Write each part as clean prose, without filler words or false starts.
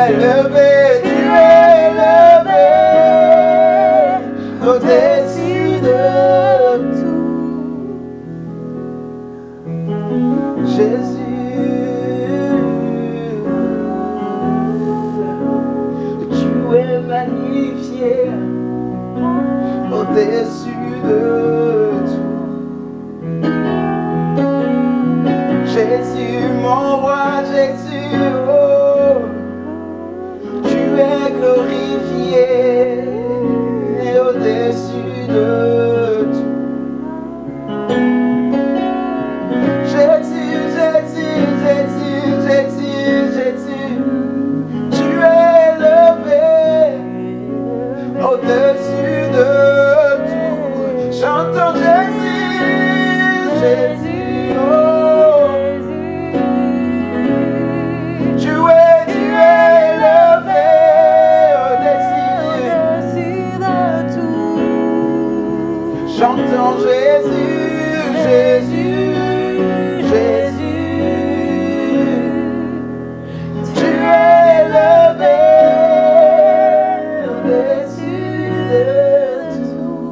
élevé, au-dessus de tout. Jésus, tu es magnifié, au-dessus de tout. Jésus, mon roi, Jésus, oh, tu es glorifié, au-dessus de tout. Jésus, Jésus, Jésus, Jésus, Jésus, tu es élevé, au-dessus de tout. Chantons Jésus, Jésus, oh. Tu es élevé, au-dessus de tout. Chantons Jésus, Jésus, Jésus. Tu es élevé, au-dessus de tout.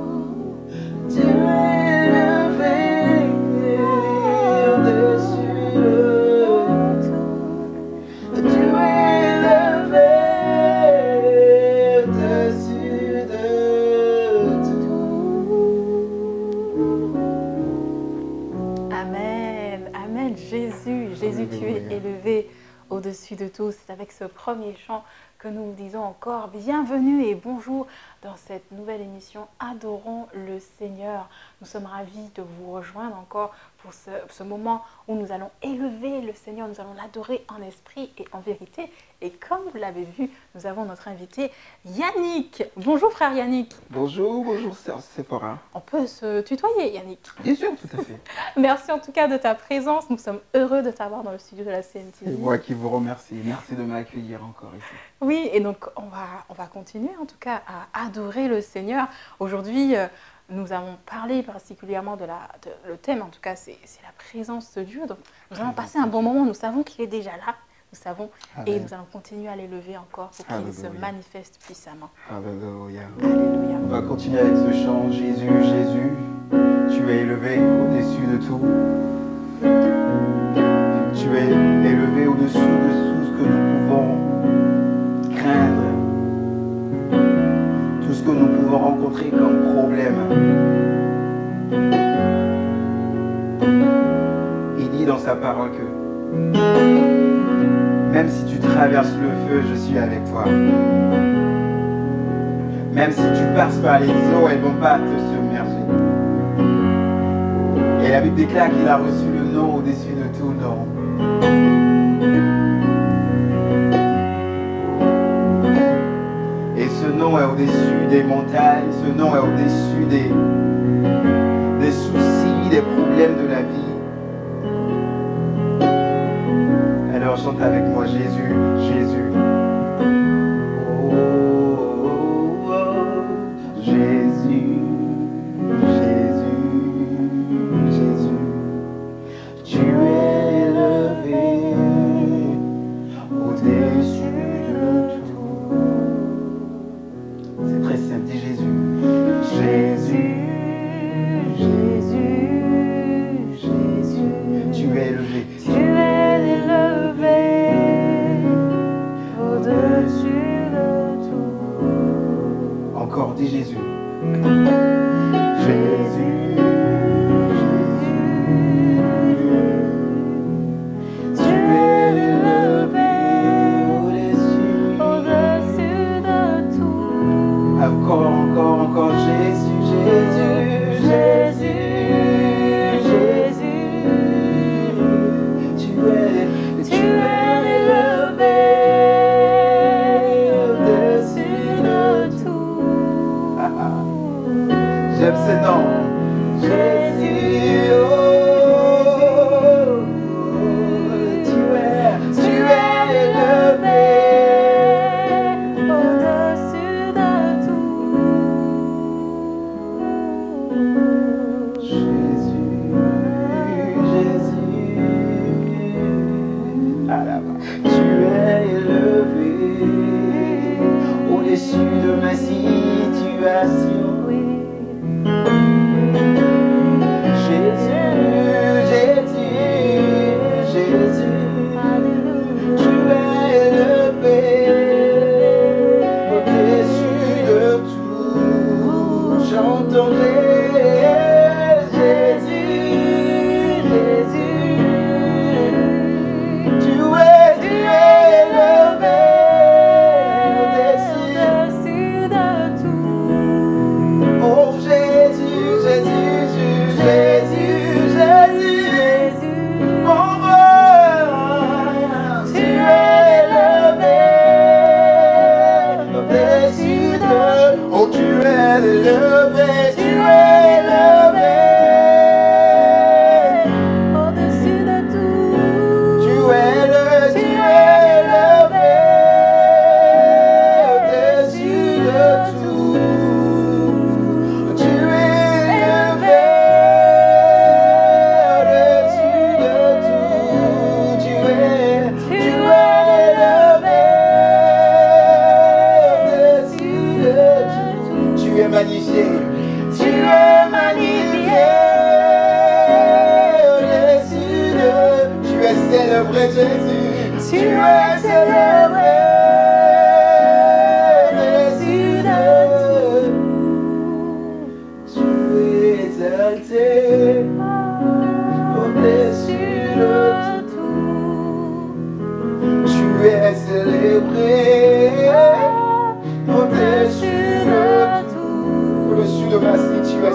Tu es élevé, au-dessus de tout. Tu es élevé, au-dessus de tout. Amen, Amen, Jésus, Jésus, tu es élevé au-dessus de tout. C'est avec ce premier chant que nous disons encore bienvenue et bonjour dans cette nouvelle émission Adorons le Seigneur. Nous sommes ravis de vous rejoindre encore pour ce moment où nous allons élever le Seigneur, nous allons l'adorer en esprit et en vérité. Et comme vous l'avez vu, nous avons notre invité Yannick. Bonjour frère Yannick. Bonjour, bonjour sœur Sephora. On peut se tutoyer Yannick. Bien sûr, tout à fait. Merci en tout cas de ta présence. Nous sommes heureux de t'avoir dans le studio de la CNTV. C'est moi qui vous remercie. Merci de m'accueillir encore ici. Oui, et donc on va continuer en tout cas à adorer le Seigneur. Aujourd'hui, nous avons parlé particulièrement le thème en tout cas, c'est la présence de Dieu. Donc nous allons passer un bon moment. Nous savons qu'il est déjà là. Nous savons. Amen. Et nous allons continuer à l'élever encore pour qu'il se Alléluia. manifeste puissamment. Alléluia. Alléluia. On va continuer avec ce chant. Jésus, Jésus, tu es élevé au-dessus de tout. Tu es élevé au-dessus de tout ce que nous pouvons craindre, tout ce que nous pouvons rencontrer comme problème. Il dit dans sa parole que même si tu traverses le feu, je suis avec toi. Même si tu passes par les eaux, elles ne vont pas te submerger. Et la Bible déclare qu'il a reçu le nom au-dessus de tout nom. Et ce nom est au-dessus des montagnes, ce nom est au-dessus des soucis, des problèmes de la vie. Alors chante avec moi Jésus, Jésus. Oh, oh, oh, Jésus, Jésus, Jésus. Tu es élevé au-dessus de tout. C'est très simple, dis Jésus. Jésus, Jésus, Jésus. Tu es élevé. Tu es élevé au-dessus de tout. Encore, dis Jésus. Jésus, Jésus, tu es élevé au-dessus de tout. Encore, encore, encore, Jésus, Jésus, Jésus, Jésus, tu es élevé au-dessus de tout. J'aime ce nom. Jésus, oh, tu es élevé. Au-dessus de tout. Jésus, Jésus. Ah là-bas. Tu es élevé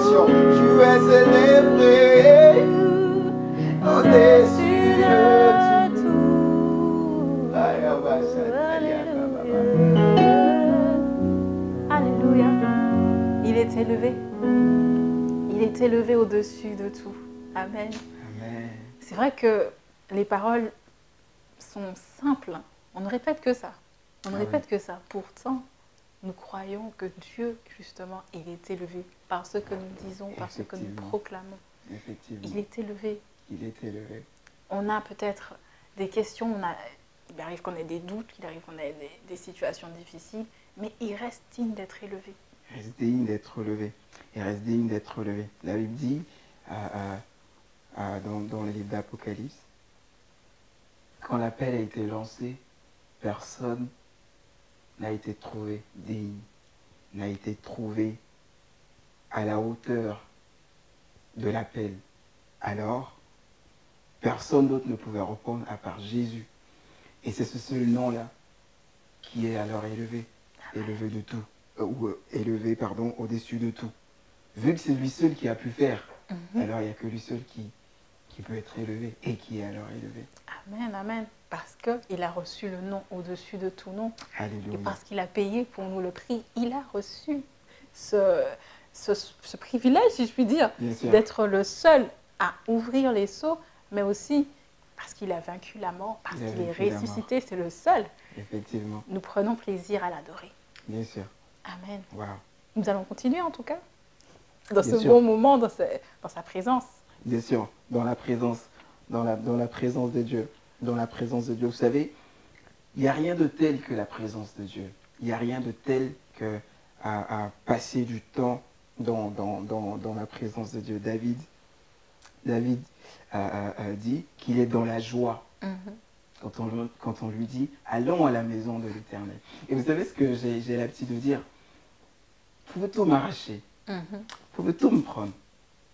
l'adoration. Tu es célébré au-dessus de tout. Alléluia. Il est élevé. Il est élevé au-dessus de tout. Amen. Amen. C'est vrai que les paroles sont simples. On ne répète que ça. On ne répète que ça. Pourtant, nous croyons que Dieu, justement, il est élevé par ce que nous disons, par ce que nous proclamons. Effectivement. Il est élevé. Il est élevé. On a peut-être des questions, il arrive qu'on ait des doutes, il arrive qu'on ait des situations difficiles, mais il reste digne d'être élevé. Il reste digne d'être relevé. Il reste digne d'être relevé. La Bible dit, dans le livre d'Apocalypse, quand l'appel a été lancé, personne n'a été trouvé digne, n'a été trouvé à la hauteur de l'appel. Alors, personne d'autre ne pouvait répondre à part Jésus. Et c'est ce seul nom-là qui est alors élevé, élevé de tout, élevé, pardon, au-dessus de tout. Vu que c'est lui seul qui a pu faire, alors il n'y a que lui seul qui peut être élevé et qui est alors élevé. Amen, amen. Parce qu'il a reçu le nom au-dessus de tout nom. Alléluia. Et parce qu'il a payé pour nous le prix, il a reçu ce privilège, si je puis dire, d'être le seul à ouvrir les sceaux, mais aussi parce qu'il a vaincu la mort, parce qu'il est ressuscité, c'est le seul. Effectivement. Nous prenons plaisir à l'adorer. Bien sûr. Amen. Wow. Nous allons continuer en tout cas, dans Bien ce sûr. bon moment, dans sa présence. Bien sûr, dans la présence de Dieu. Dans la présence de Dieu. Vous savez, il n'y a rien de tel que la présence de Dieu. Il n'y a rien de tel que à passer du temps dans la présence de Dieu. David dit qu'il est dans la joie quand on lui dit « Allons à la maison de l'Éternel ». Et vous savez ce que j'ai l'habitude de dire? Vous pouvez tout m'arracher. Vous pouvez tout me prendre.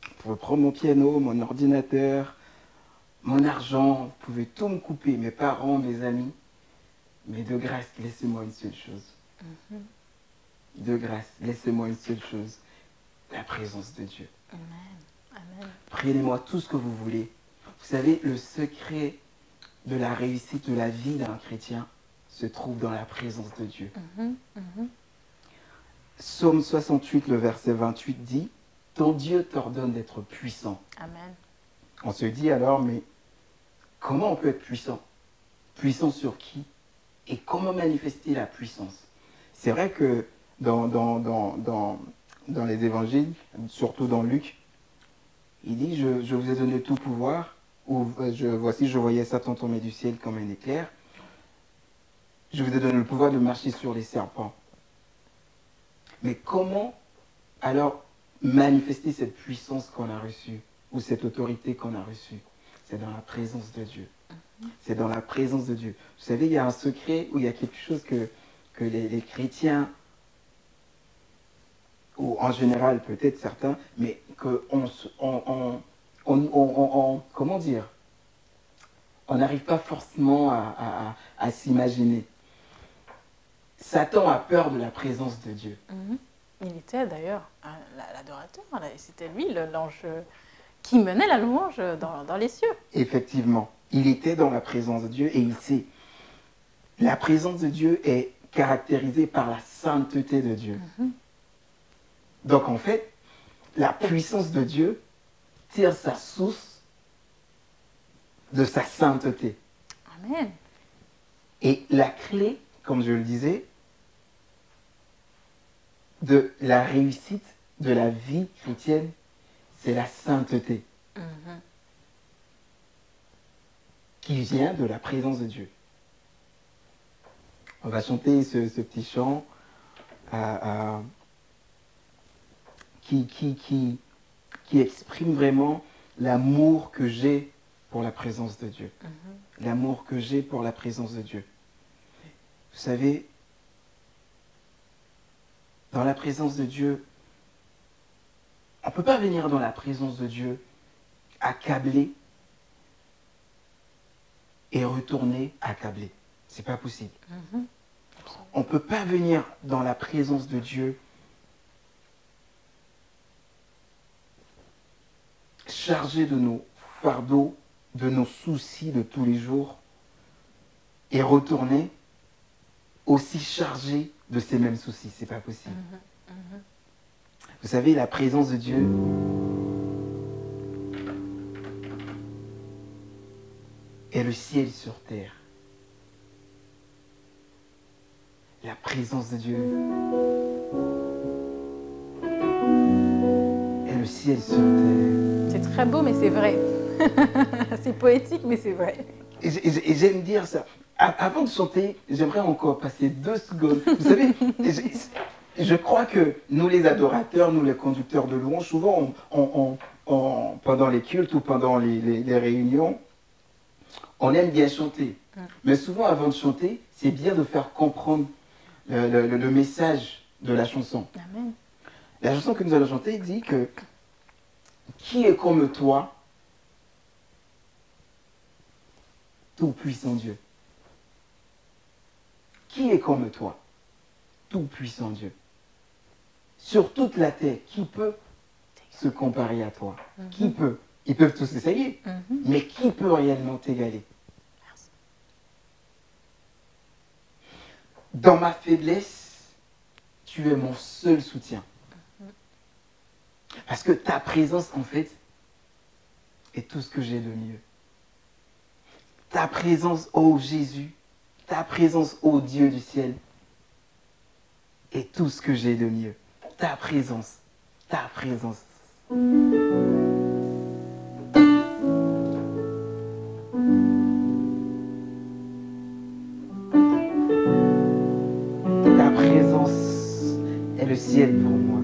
Vous pouvez prendre mon piano, mon ordinateur, mon argent. Vous pouvez tout me couper, mes parents, mes amis. Mais de grâce, laissez-moi une seule chose. De grâce, laissez-moi une seule chose. La présence de Dieu. Amen. Amen. Prenez-moi tout ce que vous voulez. Vous savez, le secret de la réussite de la vie d'un chrétien se trouve dans la présence de Dieu. Psaume 68, le verset 28 dit « Ton Dieu t'ordonne d'être puissant. » Amen. On se dit alors, mais comment on peut être puissant? Puissant sur qui? Et comment manifester la puissance? C'est vrai que dans les évangiles, surtout dans Luc, il dit, je vous ai donné tout pouvoir, ou voici, je voyais Satan tomber du ciel comme un éclair. Je vous ai donné le pouvoir de marcher sur les serpents. Mais comment alors manifester cette puissance qu'on a reçue, ou cette autorité qu'on a reçue? C'est dans la présence de Dieu. C'est dans la présence de Dieu. Vous savez, il y a un secret, où il y a quelque chose que les chrétiens, ou en général peut-être certains, mais comment dire, on n'arrive pas forcément à s'imaginer. Satan a peur de la présence de Dieu. Il était d'ailleurs l'adorateur, c'était lui l'ange qui menait la louange dans les cieux. Effectivement, il était dans la présence de Dieu et il sait. La présence de Dieu est caractérisée par la sainteté de Dieu. Donc en fait, la puissance de Dieu tire sa source de sa sainteté. Amen. Et la clé, comme je le disais, de la réussite de la vie chrétienne, c'est la sainteté qui vient de la présence de Dieu. On va chanter ce petit chant qui exprime vraiment l'amour que j'ai pour la présence de Dieu. L'amour que j'ai pour la présence de Dieu. Vous savez, dans la présence de Dieu, on ne peut pas venir dans la présence de Dieu accablé et retourner accablé. C'est pas possible. On ne peut pas venir dans la présence de Dieu chargés de nos fardeaux, de nos soucis de tous les jours, et retourner aussi chargés de ces mêmes soucis. C'est pas possible. Vous savez, la présence de Dieu est le ciel sur terre. La présence de Dieu est le ciel sur terre. C'est très beau, mais c'est vrai. C'est poétique, mais c'est vrai. Et j'aime dire ça. Avant de chanter, j'aimerais encore passer 2 secondes. Vous savez, je crois que nous les adorateurs, nous les conducteurs de louange, souvent pendant les cultes ou pendant les réunions, on aime bien chanter. Mais souvent avant de chanter, c'est bien de faire comprendre le message de la chanson. Amen. La chanson que nous allons chanter dit que qui est comme toi, tout-puissant Dieu? Qui est comme toi, tout-puissant Dieu? Sur toute la terre, qui peut se comparer à toi? Qui peut? Ils peuvent tous essayer, mais qui peut réellement t'égaler? Dans ma faiblesse, tu es mon seul soutien. Parce que ta présence, en fait, est tout ce que j'ai de mieux. Ta présence, ô Jésus, ta présence, ô Dieu du ciel, est tout ce que j'ai de mieux. Ta présence, ta présence. Ta présence est le ciel pour moi.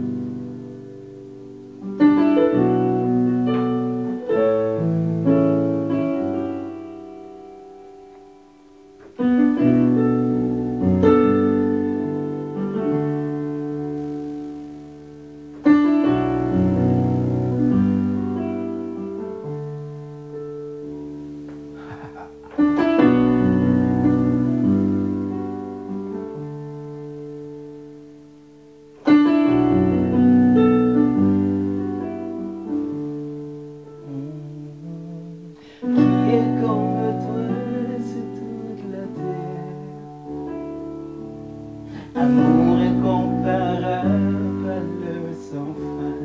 Amour incomparable, valeur sans fin.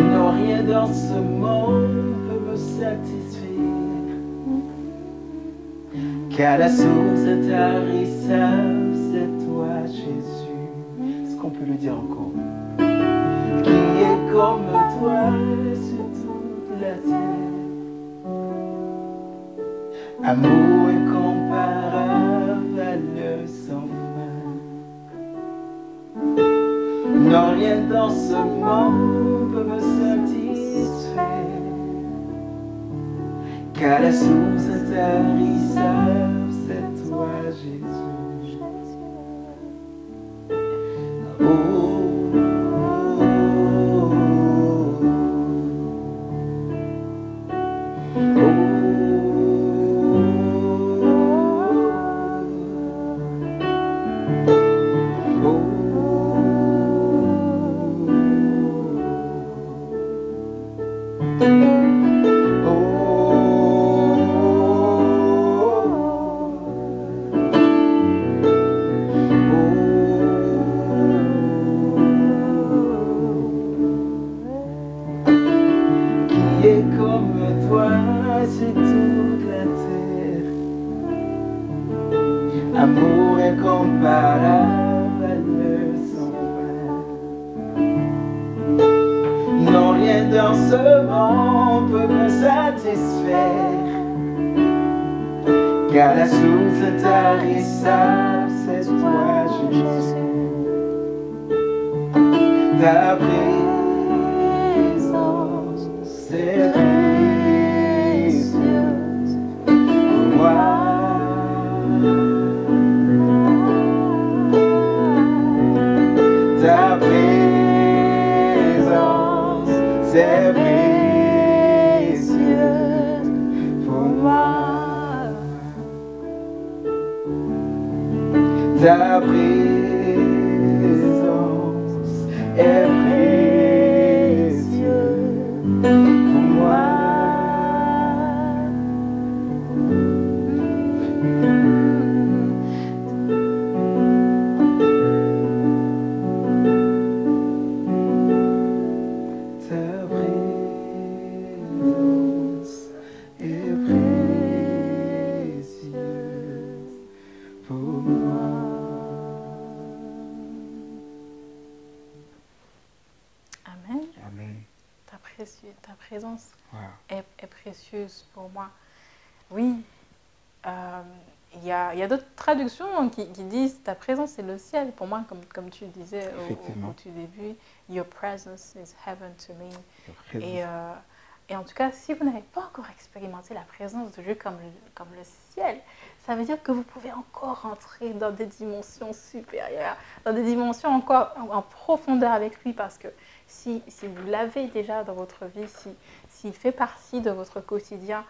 Non, rien dans ce monde peut me satisfaire. Qu'à la source tarissable, c'est toi, Jésus. Est-ce qu'on peut le dire encore? Qui est comme toi sur toute la terre? Amour incomparable, valeur sans fin. Non, rien dans ce monde peut me satisfaire. Qu'à la source tarissable, c'est toi, Jésus. Oh, amour incomparable, valeur sans fin. Non, rien dans ce monde peut me satisfaire. Qu'à la source tarissable, c'est toi, Jésus. Ta présence, c'est précieuse pour moi. Ta présence, c'est précieux pour moi. Ta présence est précieuse Amen. Amen. Ta présence Wow. est précieuse pour moi. Oui, il y a d'autres traductions qui disent ta présence c'est le ciel. Pour moi, comme tu disais au tout début, your presence is heaven to me. Et en tout cas, si vous n'avez pas encore expérimenté la présence de Dieu comme le ciel, ça veut dire que vous pouvez encore entrer dans des dimensions supérieures, dans des dimensions encore en profondeur avec lui, parce que si vous l'avez déjà dans votre vie, s'il fait partie de votre quotidien,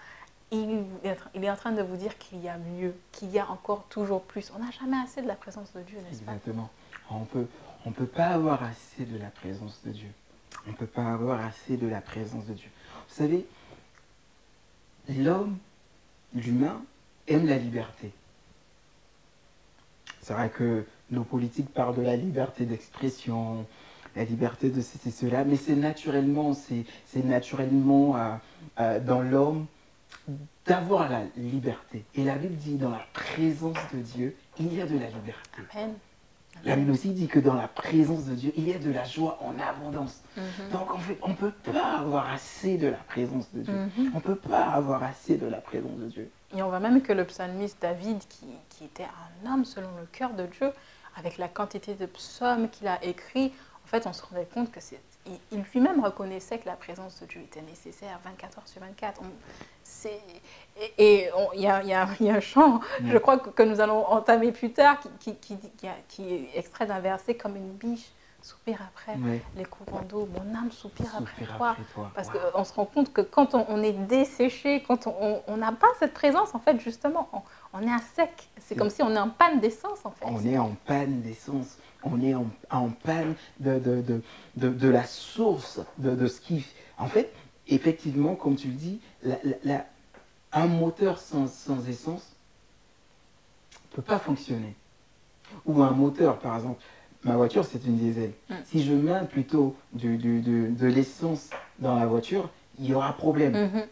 il est en train de vous dire qu'il y a mieux, qu'il y a encore toujours plus. On n'a jamais assez de la présence de Dieu, n'est-ce pas? Exactement. On peut pas avoir assez de la présence de Dieu. On ne peut pas avoir assez de la présence de Dieu. Vous savez, l'homme, l'humain, aime la liberté. C'est vrai que nos politiques parlent de la liberté d'expression, la liberté de ceci, cela, mais c'est naturellement dans l'homme d'avoir la liberté. Et la Bible dit, dans la présence de Dieu, il y a de la liberté. Amen. La Bible aussi dit que dans la présence de Dieu, il y a de la joie en abondance. Mhm. Donc en fait, on ne peut pas avoir assez de la présence de Dieu. Mhm. On ne peut pas avoir assez de la présence de Dieu. Et on voit même que le psalmiste David, qui était un homme selon le cœur de Dieu, avec la quantité de psaumes qu'il a écrits, en fait, on se rendait compte que il lui-même reconnaissait que la présence de Dieu était nécessaire 24 heures sur 24. Il y a un chant, je crois, que nous allons entamer plus tard, qui est extrait d'un verset comme une biche soupire après les courants d'eau. Mon âme soupire après toi. Parce qu'on se rend compte que quand on est desséché, quand on n'a pas cette présence, en fait, justement, on est à sec. C'est comme si on est en panne d'essence, en fait. On est en panne d'essence. On est en panne de la source de ce qui... En fait, effectivement, comme tu le dis, un moteur sans essence ne peut pas fonctionner. Ou un moteur, par exemple, ma voiture, c'est une diesel. Si je mets plutôt de l'essence dans la voiture, il y aura problème.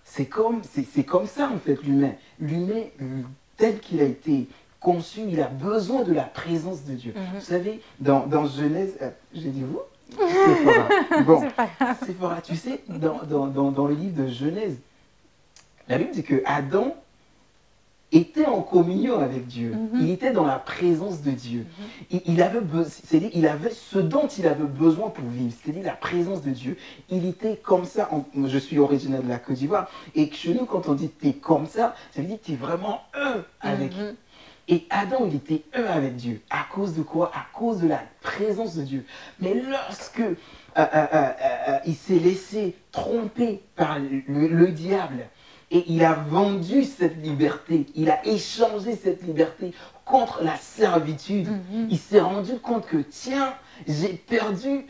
C'est comme ça, en fait, l'humain. L'humain, tel qu'il a été conçu, il a besoin de la présence de Dieu. Vous savez, dans Genèse, j'ai dit vous, Sephora. Bon, Sephora, tu sais, dans le livre de Genèse, la Bible dit que Adam était en communion avec Dieu. Il était dans la présence de Dieu. Il avait ce dont il avait besoin pour vivre, c'est-à-dire la présence de Dieu. Il était comme ça. Je suis originaire de la Côte d'Ivoire. Et chez nous, quand on dit tu es comme ça veut dire que tu es vraiment avec. Et Adam, il était avec Dieu. À cause de quoi? À cause de la présence de Dieu. Mais lorsque il s'est laissé tromper par le diable, et il a vendu cette liberté, il a échangé cette liberté contre la servitude. Il s'est rendu compte que, tiens, j'ai perdu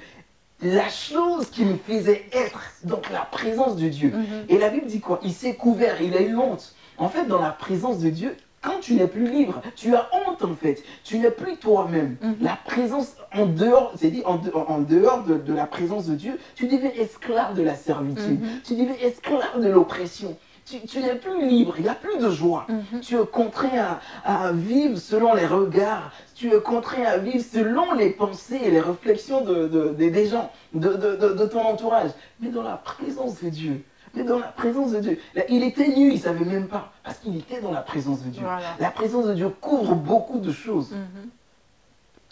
la chose qui me faisait être, donc la présence de Dieu. Et la Bible dit quoi? Il s'est couvert, il a eu honte. En fait, dans la présence de Dieu, quand tu n'es plus libre, tu as honte en fait. Tu n'es plus toi-même. La présence en dehors, c'est-à-dire en dehors de la présence de Dieu, tu deviens esclave de la servitude. Tu deviens esclave de l'oppression. Tu n'es plus libre, il n'y a plus de joie. Tu es contraint à vivre selon les regards. Tu es contraint à vivre selon les pensées et les réflexions des gens, de ton entourage. Mais dans la présence de Dieu, là, il était nu, il ne savait même pas, parce qu'il était dans la présence de Dieu. Voilà. La présence de Dieu couvre beaucoup de choses.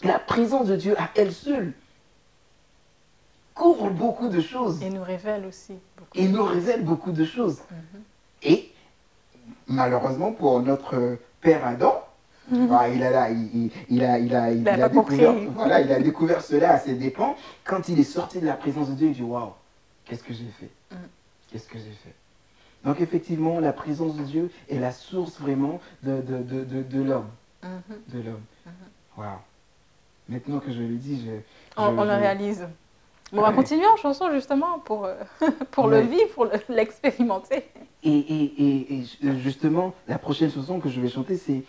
La présence de Dieu à elle seule couvre beaucoup de choses. Et nous révèle aussi beaucoup de choses. Et malheureusement pour notre père Adam, il a découvert cela à ses dépens. Quand il est sorti de la présence de Dieu, il dit waouh, qu'est-ce que j'ai fait? Qu'est-ce que j'ai fait? Donc effectivement, la présence de Dieu est la source vraiment de l'homme. De l'homme. Waouh. Maintenant que je le dis, on le réalise. Bon, on va continuer en chanson justement pour le vivre, pour l'expérimenter. Et justement, la prochaine chanson que je vais chanter, c'est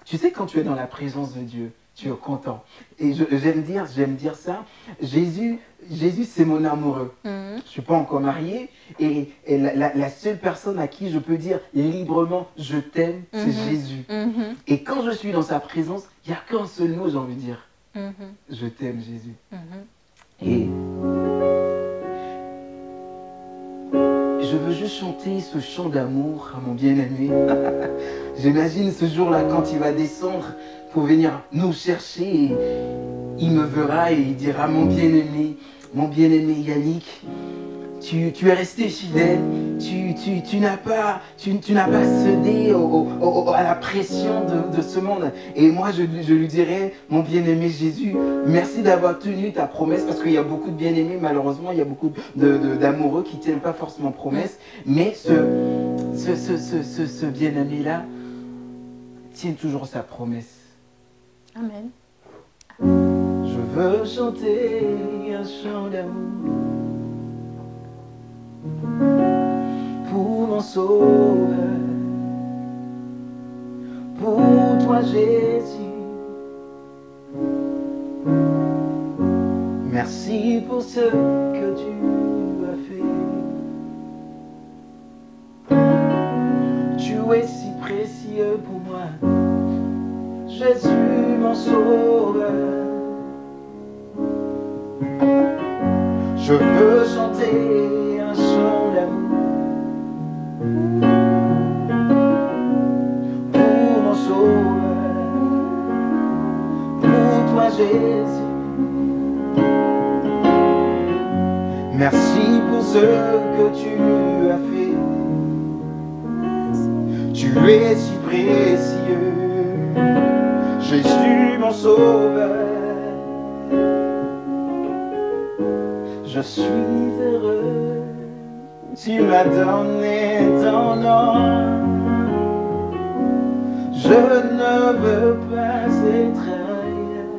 tu sais, quand tu es dans la présence de Dieu, tu es content. Et j'aime dire ça. Jésus, Jésus, c'est mon amoureux. Mhm. Je ne suis pas encore marié. Et la seule personne à qui je peux dire librement « je t'aime », c'est Mhm. Jésus. Mhm. Et quand je suis dans sa présence, il n'y a qu'un seul mot, j'ai envie de dire Mhm. « je t'aime, Jésus Mhm. ». Et je veux juste chanter ce chant d'amour à mon bien-aimé. J'imagine ce jour-là quand il va descendre pour venir nous chercher. Et il me verra et il dira « mon bien-aimé Yannick, tu es resté fidèle, tu n'as pas cédé à la pression de ce monde. » Et moi, je lui dirais, mon bien-aimé Jésus, merci d'avoir tenu ta promesse, parce qu'il y a beaucoup de bien-aimés, malheureusement, il y a beaucoup d'amoureux qui ne tiennent pas forcément promesse, mais ce bien-aimé-là tient toujours sa promesse. Amen. Je veux chanter un chant d'amour pour mon sauveur, pour toi Jésus. Merci pour ce que tu as fait. Tu es si précieux pour moi, Jésus mon sauveur. Je veux chanter un chant d'amour pour mon sauveur, pour toi Jésus. Merci pour ce que tu as fait. Tu es si précieux, Jésus mon sauveur. Je suis heureux, tu m'as donné ton nom. Je ne veux pas être ailleurs.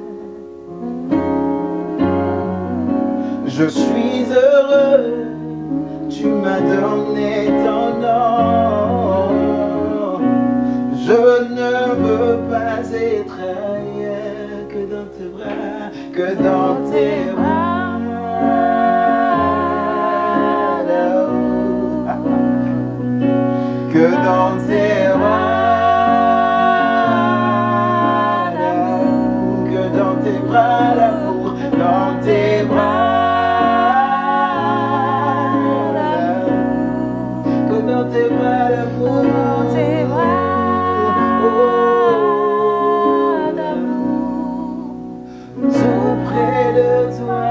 Je suis heureux, tu m'as donné ton nom. Je ne veux pas être ailleurs que dans tes bras, que dans tes bras. Que dans tes bras d'amour, que dans tes bras d'amour, dans tes bras d'amour, que dans tes bras d'amour, Dans tes bras d'amour, tout près de toi,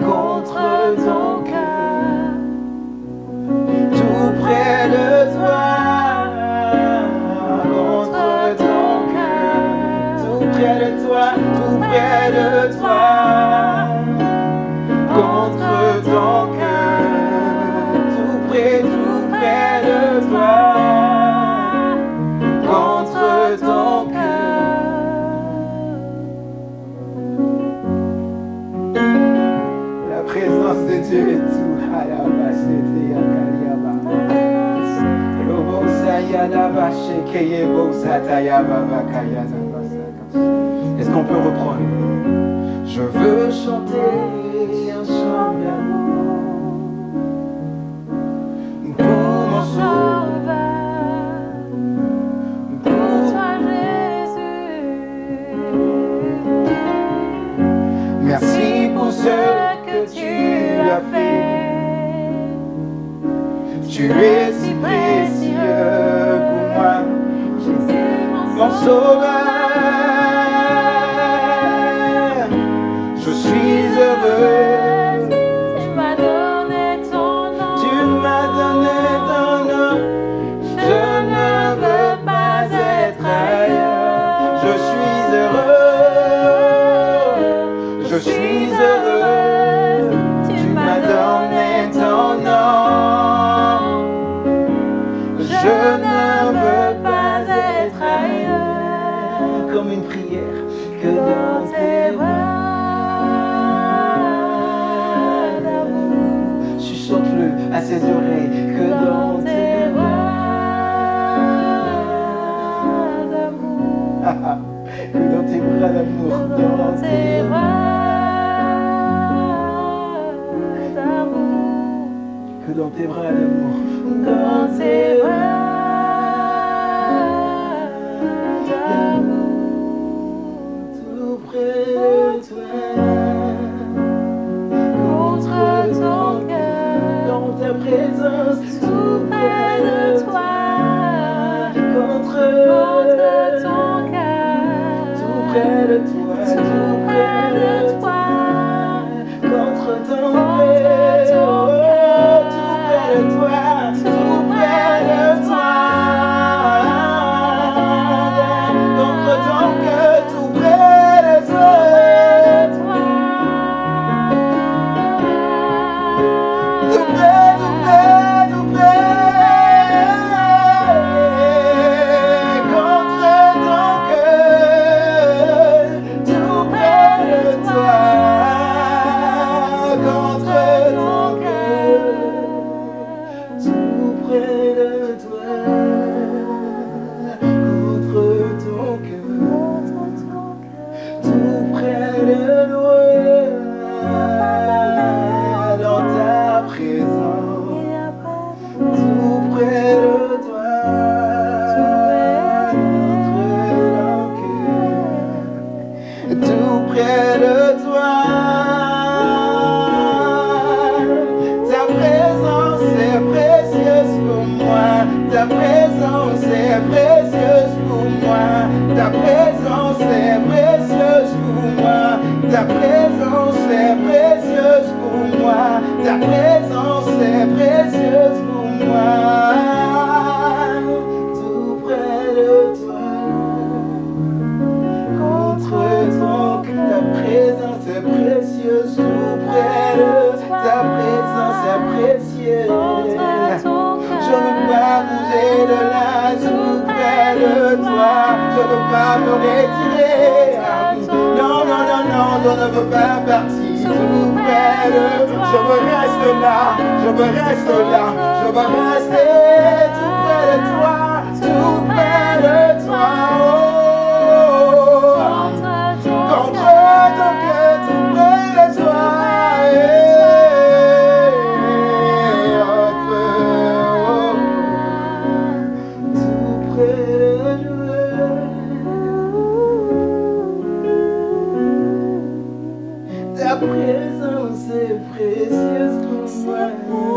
contre ton cœur. Tout près de toi, contre ton cœur. Tout près de toi, tout près de toi, contre ton cœur. Tout près de toi, contre ton cœur. La présence de Dieu est tout. Est-ce qu'on peut reprendre? Je veux chanter un chant d'amour pour mon sauveur, pour toi Jésus. merci pour ce que tu as fait. Tu es si précieux pour moi, Jésus mon sauveur. Je suis heureux, tu m'as donné ton nom. tu m'as donné ton nom. Je ne veux pas être ailleurs. Je suis heureux, je suis heureux. Tu m'as donné ton nom. Je ne veux pas être ailleurs. Comme une prière, que dans tes bras d'amour. Chuchote-le à ses oreilles, que dans tes bras d'amour, que dans tes bras d'amour, dans tes bras que dans tes bras d'amour. Dans tes bras d'amour, Tout près de toi. contre ton cœur, Dans ta présence, tout près de toi, contre ton cœur, tout près de toi, tout près de toi, contre ton contre cœur, ton oh, cœur, tout près de toi, tout près de toi, contre ton cœur, tout près de toi. Tout près, tout près, tout près, contre ton cœur, tout près de toi, contre ton cœur, tout près de toi, contre ton cœur, tout près de toi, dans ta présence. Tout près de toi, tout près de toi, ta présence est précieuse pour moi, ta présence est précieuse pour moi, ta présence est précieuse pour moi, ta présence est précieuse pour moi, ta présence est précieuse pour moi, tout près de toi, contre ton cœur, ta présence est précieuse, tout près de ta présence est précieuse. Je ne veux pas bouger de là, tout près de toi, je ne veux pas me retirer. Non, non, non, non, je ne veux pas partir, tout près de toi, je veux rester là, je veux rester là, je veux rester tout près de toi, tout près de toi, oh, contre ton cœur, tout près de toi, tout près de toi. Ta présence est précieuse pour moi.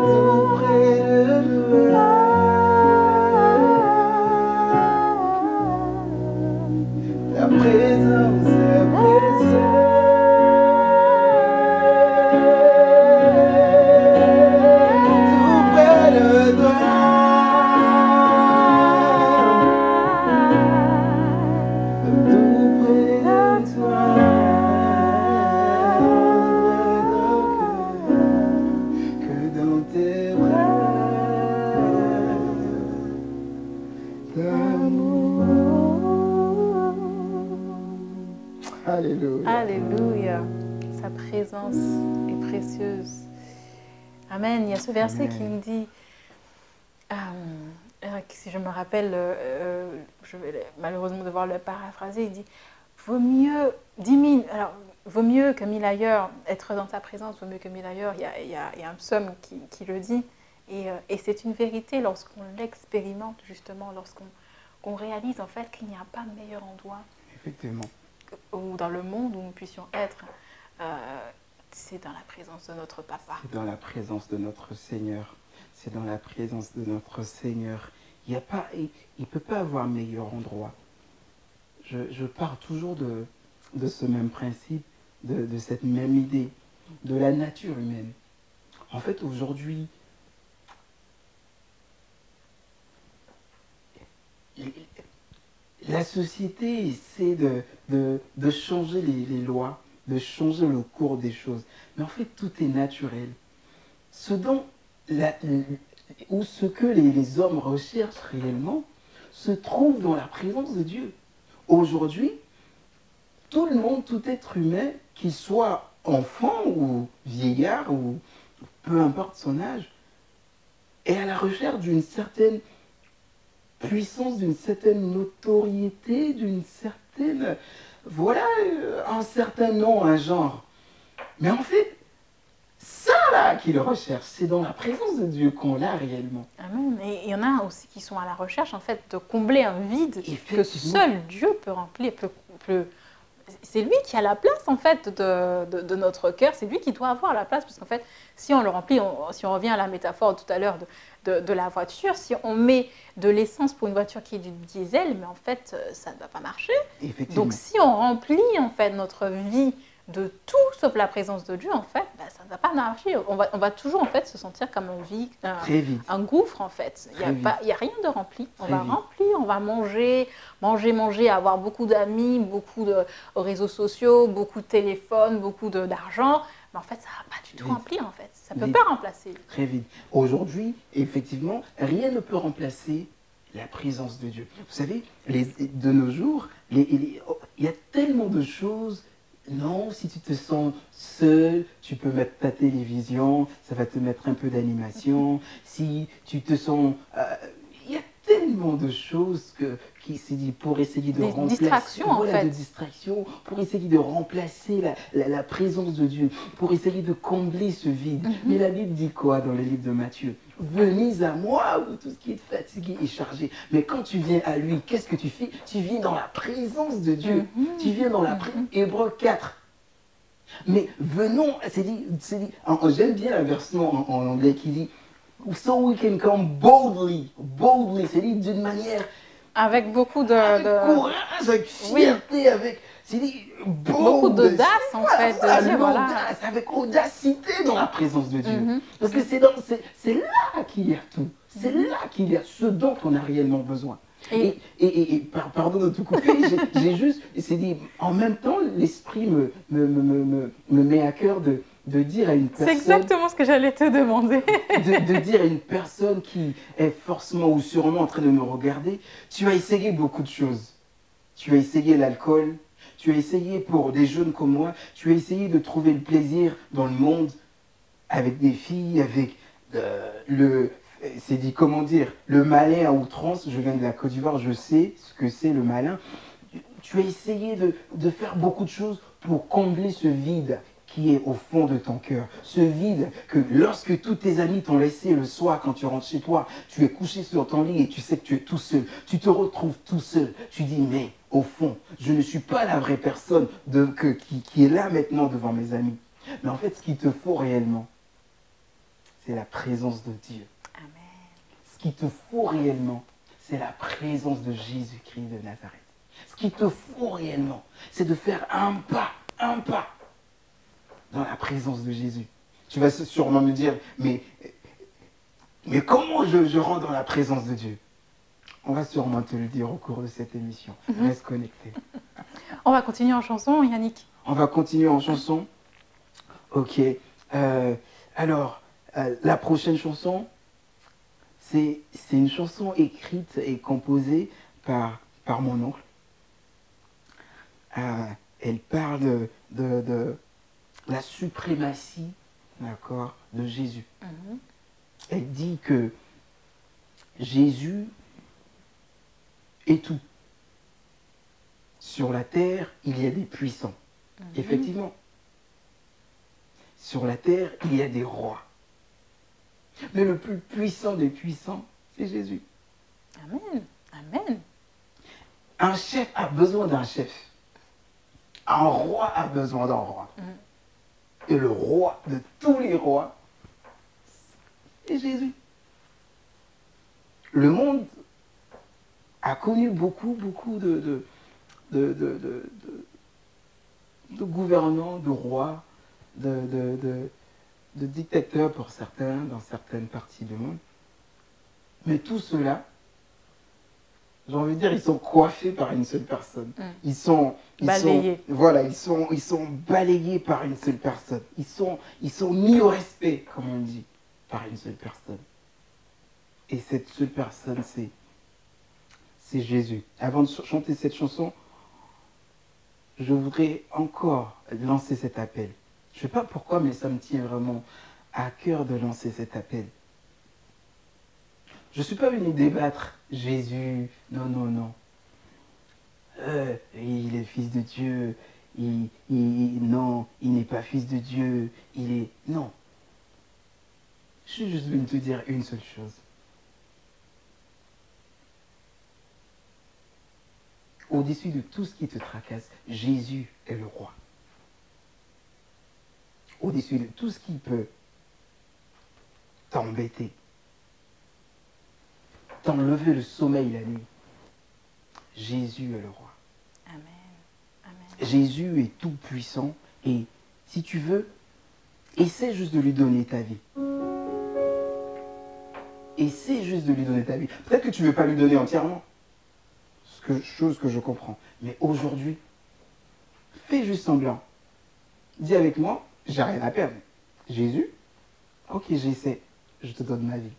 Tout près de toi. Ta présence est précieuse. Tout près de toi. Tout près de toi, que dans tes bras d'amour. Alléluia. Alléluia. Sa présence est précieuse. Amen. Il y a ce verset qui nous dit, si je me rappelle, je vais malheureusement devoir le paraphraser, il dit, vaut mieux 10 000, alors vaut mieux que 1000 ailleurs, être dans ta présence, vaut mieux que 1000 ailleurs. Il y a un psaume qui le dit, et c'est une vérité lorsqu'on l'expérimente justement, lorsqu'on réalise en fait qu'il n'y a pas de meilleur endroit. Effectivement. Ou dans le monde où nous puissions être, c'est dans la présence de notre Papa. C'est dans la présence de notre Seigneur. C'est dans la présence de notre Seigneur. Il ne peut pas avoir meilleur endroit. Je pars toujours de ce même principe, de cette même idée, de la nature humaine. En fait, aujourd'hui, la société essaie de changer les lois, de changer le cours des choses. Mais en fait, tout est naturel. Ce que les hommes recherchent réellement se trouve dans la présence de Dieu. Aujourd'hui, tout le monde, tout être humain, qu'il soit enfant ou vieillard ou peu importe son âge, est à la recherche d'une certaine puissance, d'une certaine notoriété, d'une certaine... Voilà, un certain nom, un genre. Mais en fait, ça là qu'il recherche, c'est dans la présence de Dieu qu'on l'a réellement. Amen. Et il y en a aussi qui sont à la recherche, en fait, de combler un vide que Effectivement. seul Dieu peut remplir. C'est lui qui a la place, en fait, de notre cœur. C'est lui qui doit avoir la place. Parce qu'en fait, si on le remplit, si on revient à la métaphore tout à l'heure de la voiture, si on met de l'essence pour une voiture qui est du diesel, mais en fait, ça ne va pas marcher. Effectivement. Donc, si on remplit, en fait, notre vie de tout sauf la présence de Dieu, en fait, bah, ça ne va pas marcher. On va toujours, en fait, se sentir comme Très vite. un gouffre, en fait. Il n'y a rien de rempli. On va remplir, on va manger, avoir beaucoup d'amis, beaucoup de réseaux sociaux, beaucoup de téléphones, beaucoup d'argent. Mais en fait, ça ne va pas du tout remplir, en fait. Ça ne peut pas remplacer. Très vite. Aujourd'hui, effectivement, rien ne peut remplacer la présence de Dieu. Vous savez, de nos jours, il y a tellement de choses. Non, si tu te sens seul, tu peux mettre ta télévision, ça va te mettre un peu d'animation. Si tu te sens... il y a tellement de choses qui s'est dit pour essayer de remplacer... Distractions, en fait. De distractions, pour essayer de remplacer la présence de Dieu, pour essayer de combler ce vide. Mais la Bible dit quoi dans le livre de Matthieu? Venez à moi, vous tous qui êtes fatigués et chargés. Mais quand tu viens à lui, qu'est-ce que tu fais? Tu viens dans la présence de Dieu. Tu viens dans la présence. Hébreux 4. Mais venons, j'aime bien la version en anglais qui dit So we can come boldly, c'est dit d'une manière. Avec beaucoup de. Avec courage, avec fierté, avec. C'est dit beaucoup d'audace en fait. Avec audacité dans la présence de Dieu. Parce que c'est là qu'il y a tout. C'est là qu'il y a ce dont on a réellement besoin. Et pardon de tout couper, j'ai juste, c'est dit, en même temps, l'esprit me met à cœur de dire à une personne... C'est exactement ce que j'allais te demander. de dire à une personne qui est forcément ou sûrement en train de me regarder, tu as essayé beaucoup de choses. Tu as essayé l'alcool, tu as essayé pour des jeunes comme moi, tu as essayé de trouver le plaisir dans le monde avec des filles, avec c'est dit, comment dire, le malin à outrance. Je viens de la Côte d'Ivoire, je sais ce que c'est le malin. Tu as essayé de faire beaucoup de choses pour combler ce vide qui est au fond de ton cœur. Ce vide que lorsque tous tes amis t'ont laissé le soir quand tu rentres chez toi, tu es couché sur ton lit et tu sais que tu es tout seul. Tu te retrouves tout seul. Tu dis, mais au fond, je ne suis pas la vraie personne qui est là maintenant devant mes amis. Mais en fait, ce qu'il te faut réellement, c'est la présence de Dieu. Ce qu'il te faut réellement, c'est la présence de Jésus-Christ de Nazareth. Ce qu'il te faut réellement, c'est de faire un pas dans la présence de Jésus. Tu vas sûrement me dire, mais comment je rentre dans la présence de Dieu? On va sûrement te le dire au cours de cette émission. Reste connecté. On va continuer en chanson, Yannick. On va continuer en chanson. Ok. Alors, la prochaine chanson, c'est une chanson écrite et composée par mon oncle. Elle parle de la suprématie, d'accord, de Jésus. Elle dit que Jésus est tout. Sur la terre, il y a des puissants. Effectivement. Sur la terre, il y a des rois. Mais le plus puissant des puissants, c'est Jésus. Amen. Amen. Un chef a besoin d'un chef. Un roi a besoin d'un roi. Et le roi de tous les rois, c'est Jésus. Le monde a connu beaucoup de gouvernants, de rois, de dictateurs pour certains, dans certaines parties du monde. Mais tout cela, j'ai envie de dire, ils sont coiffés par une seule personne. Ils sont balayés. Ils sont balayés par une seule personne. Ils sont mis au respect, comme on dit, par une seule personne. Et cette seule personne, c'est Jésus. Avant de chanter cette chanson, je voudrais encore lancer cet appel. Je ne sais pas pourquoi, mais ça me tient vraiment à cœur de lancer cet appel. Je ne suis pas venu débattre Jésus, non. Il est fils de Dieu, non, il n'est pas fils de Dieu, il est... Non. Je suis juste venu te dire une seule chose. Au-dessus de tout ce qui te tracasse, Jésus est le roi. Au-dessus de tout ce qui peut t'embêter, t'enlever le sommeil la nuit, Jésus est le roi. Amen. Amen. Jésus est tout puissant et si tu veux, essaie juste de lui donner ta vie. Essaie juste de lui donner ta vie. Peut-être que tu ne veux pas lui donner entièrement, chose que je comprends. Mais aujourd'hui, fais juste semblant. Dis avec moi, j'ai rien à perdre. Jésus, ok, j'essaie, je te donne ma vie.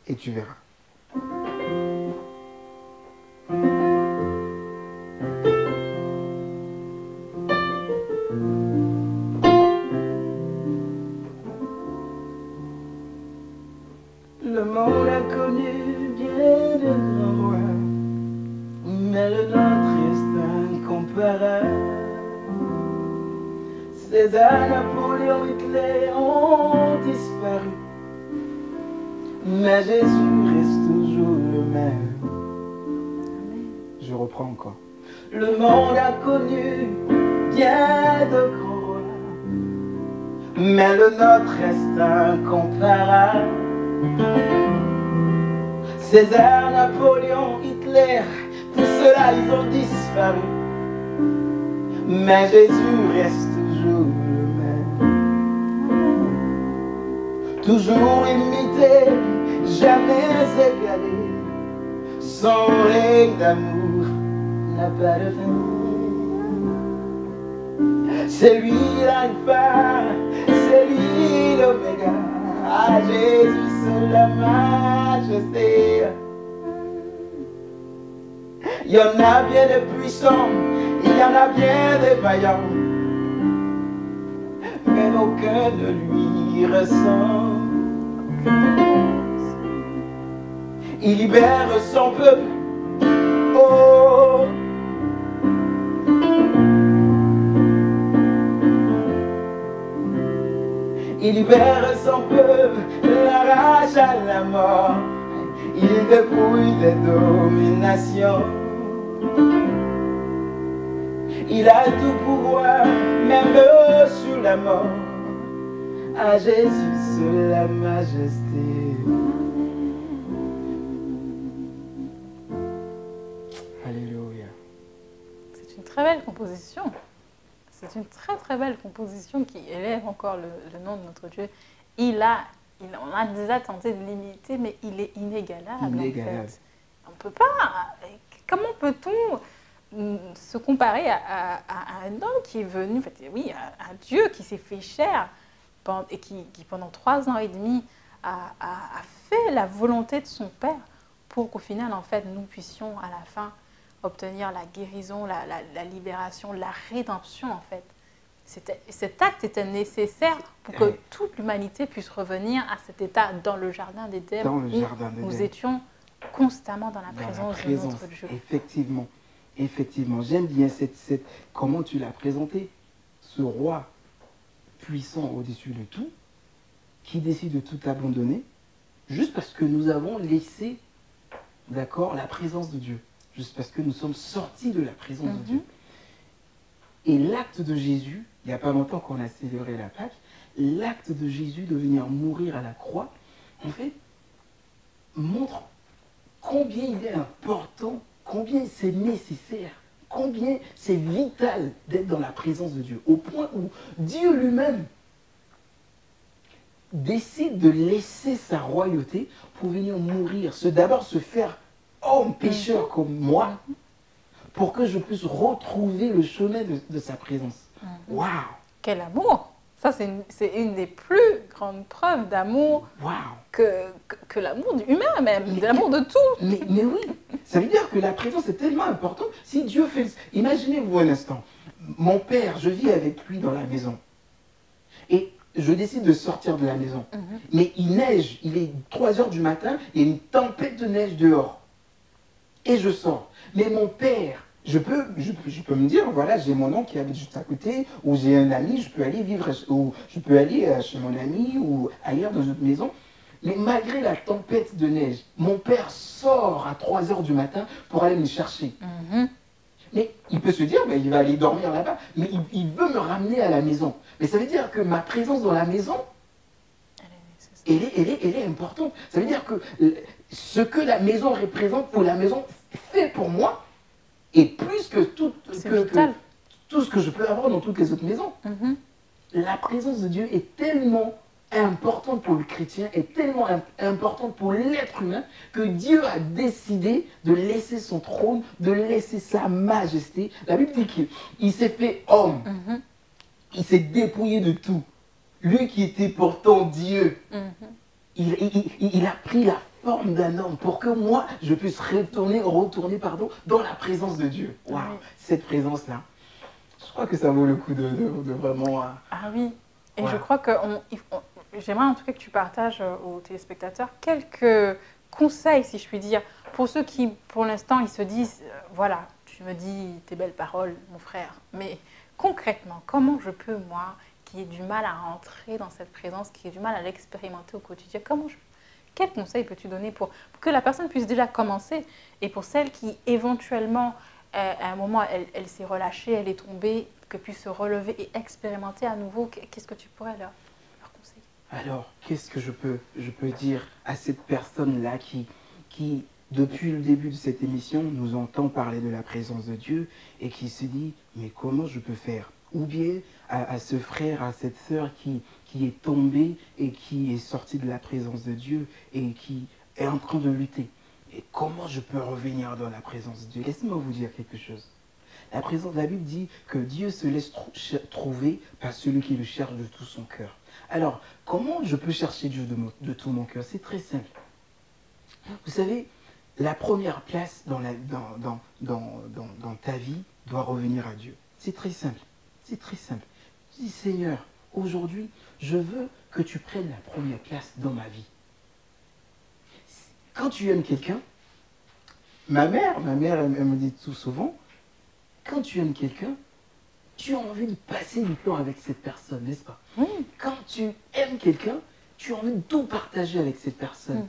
Et tu verras. Le monde a connu bien de grands rois, mais le nôtre est incomparable. César, Napoléon, Hitler ont disparu, mais Jésus reste toujours le même. Je reprends encore. Le monde a connu bien de grands rois, mais le nôtre reste incomparable. César, Napoléon, Hitler, tout cela ils ont disparu, mais Jésus reste toujours le même. Toujours imité, jamais égalé, son règne d'amour n'a pas de fin. C'est lui l'alpha, c'est lui l'oméga. Ah, Jésus, c'est la majesté. Il y en a bien de puissants, il y en a bien de vaillants, mais aucun ne lui ressemble. Il libère son peuple. Oh, il libère son peuple, l'arrache à la mort. Il dépouille les dominations. Il a tout pouvoir, même sur la mort. À Jésus, seule la majesté. Alléluia. C'est une très belle composition. C'est une très très belle composition qui élève encore le nom de notre Dieu. On a déjà tenté de l'imiter, mais il est inégalable. Inégalable. En fait. On peut pas. Comment peut-on se comparer à un homme qui est venu, en fait, oui, à un Dieu qui s'est fait chair et qui pendant 3 ans et demi a fait la volonté de son Père pour qu'au final, en fait, nous puissions à la fin obtenir la guérison, la libération, la rédemption, en fait. Cet acte était nécessaire pour que toute l'humanité puisse revenir à cet état dans le jardin d'Éden où nous étions constamment dans la présence de notre Dieu. Effectivement, effectivement. J'aime bien comment tu l'as présenté. Ce roi puissant au-dessus de tout, qui décide de tout abandonner, juste parce que nous avons laissé, d'accord, la présence de Dieu. Juste parce que nous sommes sortis de la présence de Dieu. Et l'acte de Jésus, il n'y a pas longtemps qu'on a célébré la Pâque, l'acte de Jésus de venir mourir à la croix, en fait, montre combien il est important, combien c'est nécessaire, combien c'est vital d'être dans la présence de Dieu, au point où Dieu lui-même décide de laisser sa royauté pour venir mourir, d'abord se faire homme pécheur comme moi, pour que je puisse retrouver le chemin de sa présence. Waouh! Quel amour! Ça, c'est une des plus grandes preuves d'amour que l'amour humain même, l'amour de tout. Mais oui, ça veut dire que la présence est tellement importante. Si Dieu fait... Imaginez-vous un instant, mon père, je vis avec lui dans la maison. Et je décide de sortir de la maison. Mais il neige, il est 3 heures du matin, il y a une tempête de neige dehors. Et je sors. Mais mon père je peux me dire, voilà, j'ai mon oncle qui habite juste à côté, ou j'ai un ami, je peux aller vivre, ou je peux aller chez mon ami, ou ailleurs dans une autre maison. Mais malgré la tempête de neige, mon père sort à 3 heures du matin pour aller me chercher. Mais il peut se dire, mais il va aller dormir là-bas, mais il veut me ramener à la maison. Mais ça veut dire que ma présence dans la maison, elle est importante. Ça veut dire que ce que la maison représente ou la maison fait pour moi est plus que tout ce que je peux avoir dans toutes les autres maisons. La présence de Dieu est tellement importante pour le chrétien, est tellement importante pour l'être humain, que Dieu a décidé de laisser son trône, de laisser sa majesté. La Bible dit qu'il s'est fait homme. Il s'est dépouillé de tout. Lui qui était pourtant Dieu, il a pris la forme d'un homme pour que moi, je puisse retourner dans la présence de Dieu. Waouh, cette présence-là, je crois que ça vaut le coup de vraiment... Ah oui, et voilà. je crois que j'aimerais en tout cas que tu partages aux téléspectateurs quelques conseils, si je puis dire, pour ceux qui, pour l'instant, ils se disent, voilà, tu me dis tes belles paroles, mon frère, mais concrètement, comment je peux, moi, qui ai du mal à rentrer dans cette présence, qui ai du mal à l'expérimenter au quotidien, quel conseil peux-tu donner pour que la personne puisse déjà commencer, et pour celle qui, éventuellement, à un moment, elle s'est relâchée, elle est tombée, que puisse se relever et expérimenter à nouveau, qu'est-ce que tu pourrais leur conseiller? Alors, qu'est-ce que je peux dire à cette personne-là qui, depuis le début de cette émission, nous entend parler de la présence de Dieu et qui se dit, mais comment je peux faire? Ou bien à ce frère, à cette sœur qui est tombé et qui est sorti de la présence de Dieu et qui est en train de lutter. Et comment je peux revenir dans la présence de Dieu? Laissez-moi vous dire quelque chose. La Bible dit que Dieu se laisse trouver par celui qui le cherche de tout son cœur. Alors, comment je peux chercher Dieu de tout mon cœur? C'est très simple. Vous savez, la première place dans ta vie doit revenir à Dieu. C'est très simple. C'est très simple. Je dis, Seigneur, aujourd'hui, je veux que tu prennes la première place dans ma vie. Quand tu aimes quelqu'un, ma mère elle me dit tout souvent, quand tu aimes quelqu'un, tu as envie de passer du temps avec cette personne, n'est-ce pas? Quand tu aimes quelqu'un, tu as envie de tout partager avec cette personne.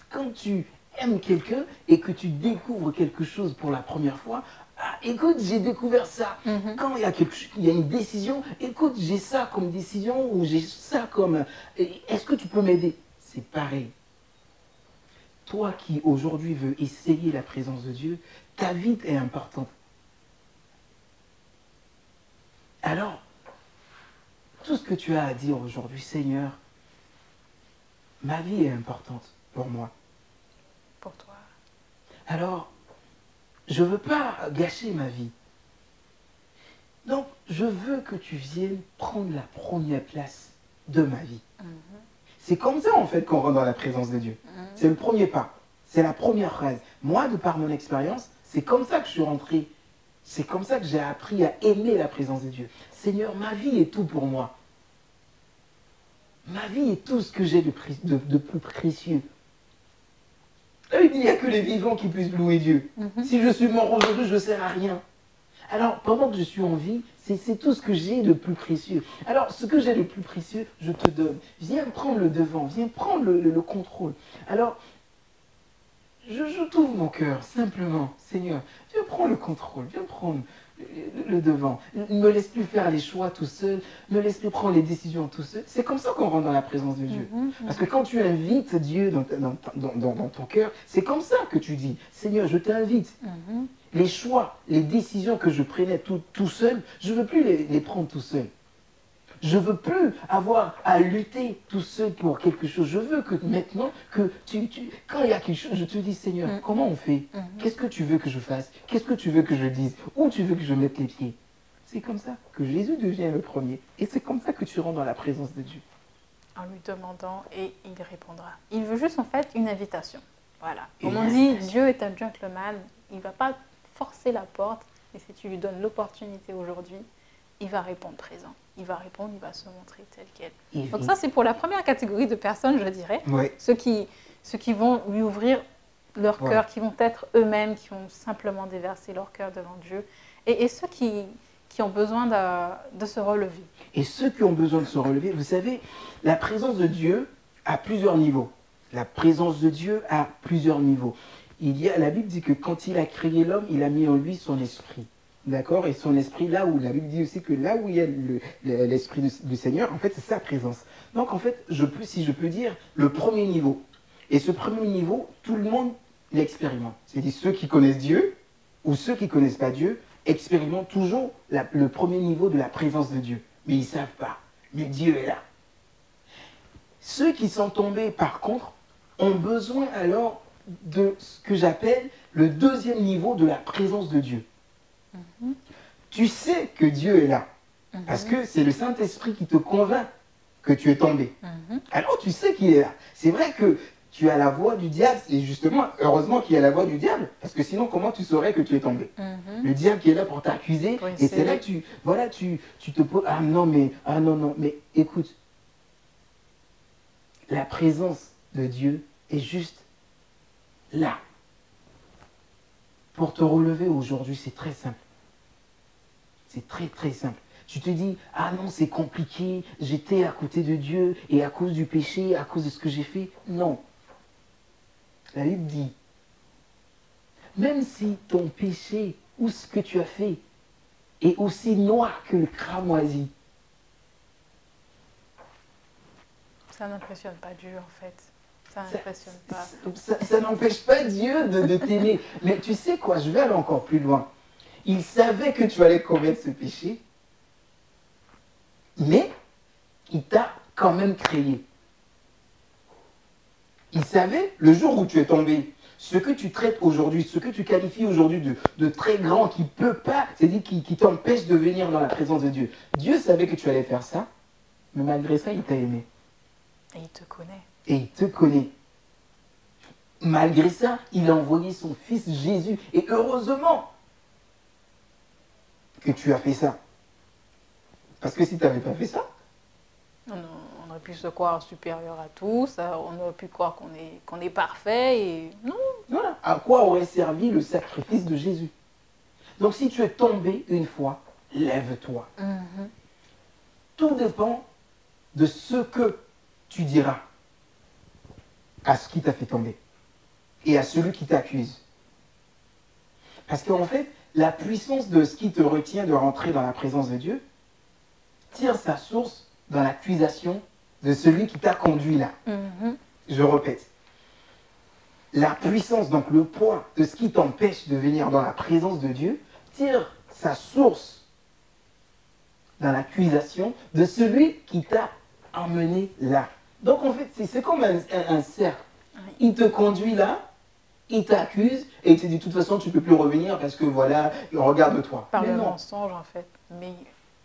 Quand tu aimes quelqu'un et que tu découvres quelque chose pour la première fois, ah, écoute, j'ai découvert ça. Quand il y a une décision, écoute, j'ai ça comme décision ou j'ai ça comme... Est-ce que tu peux m'aider? C'est pareil. Toi qui aujourd'hui veux essayer la présence de Dieu, ta vie est importante. Alors, tout ce que tu as à dire aujourd'hui, Seigneur, ma vie est importante pour moi. Pour toi. Alors, je ne veux pas gâcher ma vie. Donc, je veux que tu viennes prendre la première place de ma vie. C'est comme ça, en fait, qu'on rentre dans la présence de Dieu. C'est le premier pas. C'est la première phrase. Moi, de par mon expérience, c'est comme ça que je suis rentré. C'est comme ça que j'ai appris à aimer la présence de Dieu. Seigneur, ma vie est tout pour moi. Ma vie est tout ce que j'ai de plus précieux. Là, il dit, il n'y a que les vivants qui puissent louer Dieu. Si je suis mort aujourd'hui, je ne sers à rien. Alors, pendant que je suis en vie, c'est tout ce que j'ai de plus précieux. Alors, ce que j'ai de plus précieux, je te donne. Viens prendre le devant, viens prendre le contrôle. Alors, je t'ouvre mon cœur, simplement. Seigneur, viens prendre le contrôle, viens prendre le devant. Ne me laisse plus faire les choix tout seul, ne me laisse plus prendre les décisions tout seul. C'est comme ça qu'on rentre dans la présence de Dieu. Parce que quand tu invites Dieu dans ton cœur, c'est comme ça que tu dis, Seigneur, je t'invite. Les choix, les décisions que je prenais tout seul, je ne veux plus les prendre tout seul. Je ne veux plus avoir à lutter tout seul pour quelque chose. Je veux que maintenant, quand il y a quelque chose, je te dis, Seigneur, comment on fait? Qu'est-ce que tu veux que je fasse? Qu'est-ce que tu veux que je dise? Où tu veux que je mette les pieds? C'est comme ça que Jésus devient le premier. Et c'est comme ça que tu rentres dans la présence de Dieu. En lui demandant, et il répondra. Il veut juste en fait une invitation. Voilà. Comme on dit, Dieu est un gentleman. Il ne va pas forcer la porte. Et si tu lui donnes l'opportunité aujourd'hui, il va répondre présent. Il va répondre, il va se montrer tel quel. Donc ça, c'est pour la première catégorie de personnes, je dirais. Ouais. Ceux qui vont lui ouvrir leur Voilà. cœur, qui vont être eux-mêmes, qui ont simplement déversé leur cœur devant Dieu, et ceux qui ont besoin de se relever. Et ceux qui ont besoin de se relever, vous savez, la présence de Dieu a plusieurs niveaux. La présence de Dieu a plusieurs niveaux. La Bible dit que quand il a créé l'homme, il a mis en lui son esprit. D'accord? Et son esprit, la Bible dit aussi que là où il y a l'esprit du Seigneur, en fait, c'est sa présence. Donc, en fait, si je peux dire, le premier niveau. Et ce premier niveau, tout le monde l'expérimente. C'est-à-dire ceux qui connaissent Dieu ou ceux qui ne connaissent pas Dieu expérimentent toujours le premier niveau de la présence de Dieu. Mais ils ne savent pas. Mais Dieu est là. Ceux qui sont tombés, par contre, ont besoin alors de ce que j'appelle le deuxième niveau de la présence de Dieu. Tu sais que Dieu est là, parce que c'est le Saint-Esprit qui te convainc que tu es tombé. Alors tu sais qu'il est là. C'est vrai que tu as la voix du diable, et justement, heureusement qu'il y a la voix du diable, parce que sinon, comment tu saurais que tu es tombé? Le diable qui est là pour t'accuser, Oui, et c'est là que tu te poses, ah non, mais écoute, la présence de Dieu est juste là. Pour te relever aujourd'hui, c'est très simple. C'est très très simple. Tu te dis, ah non, c'est compliqué, j'étais à côté de Dieu et à cause du péché, à cause de ce que j'ai fait. Non. La Bible dit, même si ton péché ou ce que tu as fait est aussi noir que le cramoisi, Ça n'impressionne pas Dieu, en fait. Ça n'impressionne pas. ça n'empêche pas Dieu de t'aimer. Mais tu sais quoi, je vais aller encore plus loin. Il savait que tu allais commettre ce péché, mais il t'a quand même créé. Il savait le jour où tu es tombé, ce que tu traites aujourd'hui, ce que tu qualifies aujourd'hui de très grand, qui ne peut pas, c'est-à-dire qui t'empêche de venir dans la présence de Dieu. Dieu savait que tu allais faire ça, mais malgré ça, il t'a aimé. Et il te connaît. Et il te connaît. Malgré ça, il a envoyé son fils Jésus. Et heureusement que tu as fait ça. Parce que si tu n'avais pas fait ça, On aurait pu se croire supérieur à tous, on aurait pu croire qu'on est parfait, et non. voilà, à quoi aurait servi le sacrifice de Jésus? Donc si tu es tombé une fois, lève-toi. Tout dépend de ce que tu diras à ce qui t'a fait tomber et à celui qui t'accuse. Parce qu'en fait, la puissance de ce qui te retient de rentrer dans la présence de Dieu tire sa source dans l'accusation de celui qui t'a conduit là. Je répète. La puissance, donc le poids de ce qui t'empêche de venir dans la présence de Dieu, tire sa source dans l'accusation de celui qui t'a emmené là. Donc en fait, c'est comme un cercle. Il te conduit là, il t'accuse et il te dit de toute façon tu ne peux plus revenir parce que voilà, regarde-toi. Par Mais le non. mensonge, en fait. Mais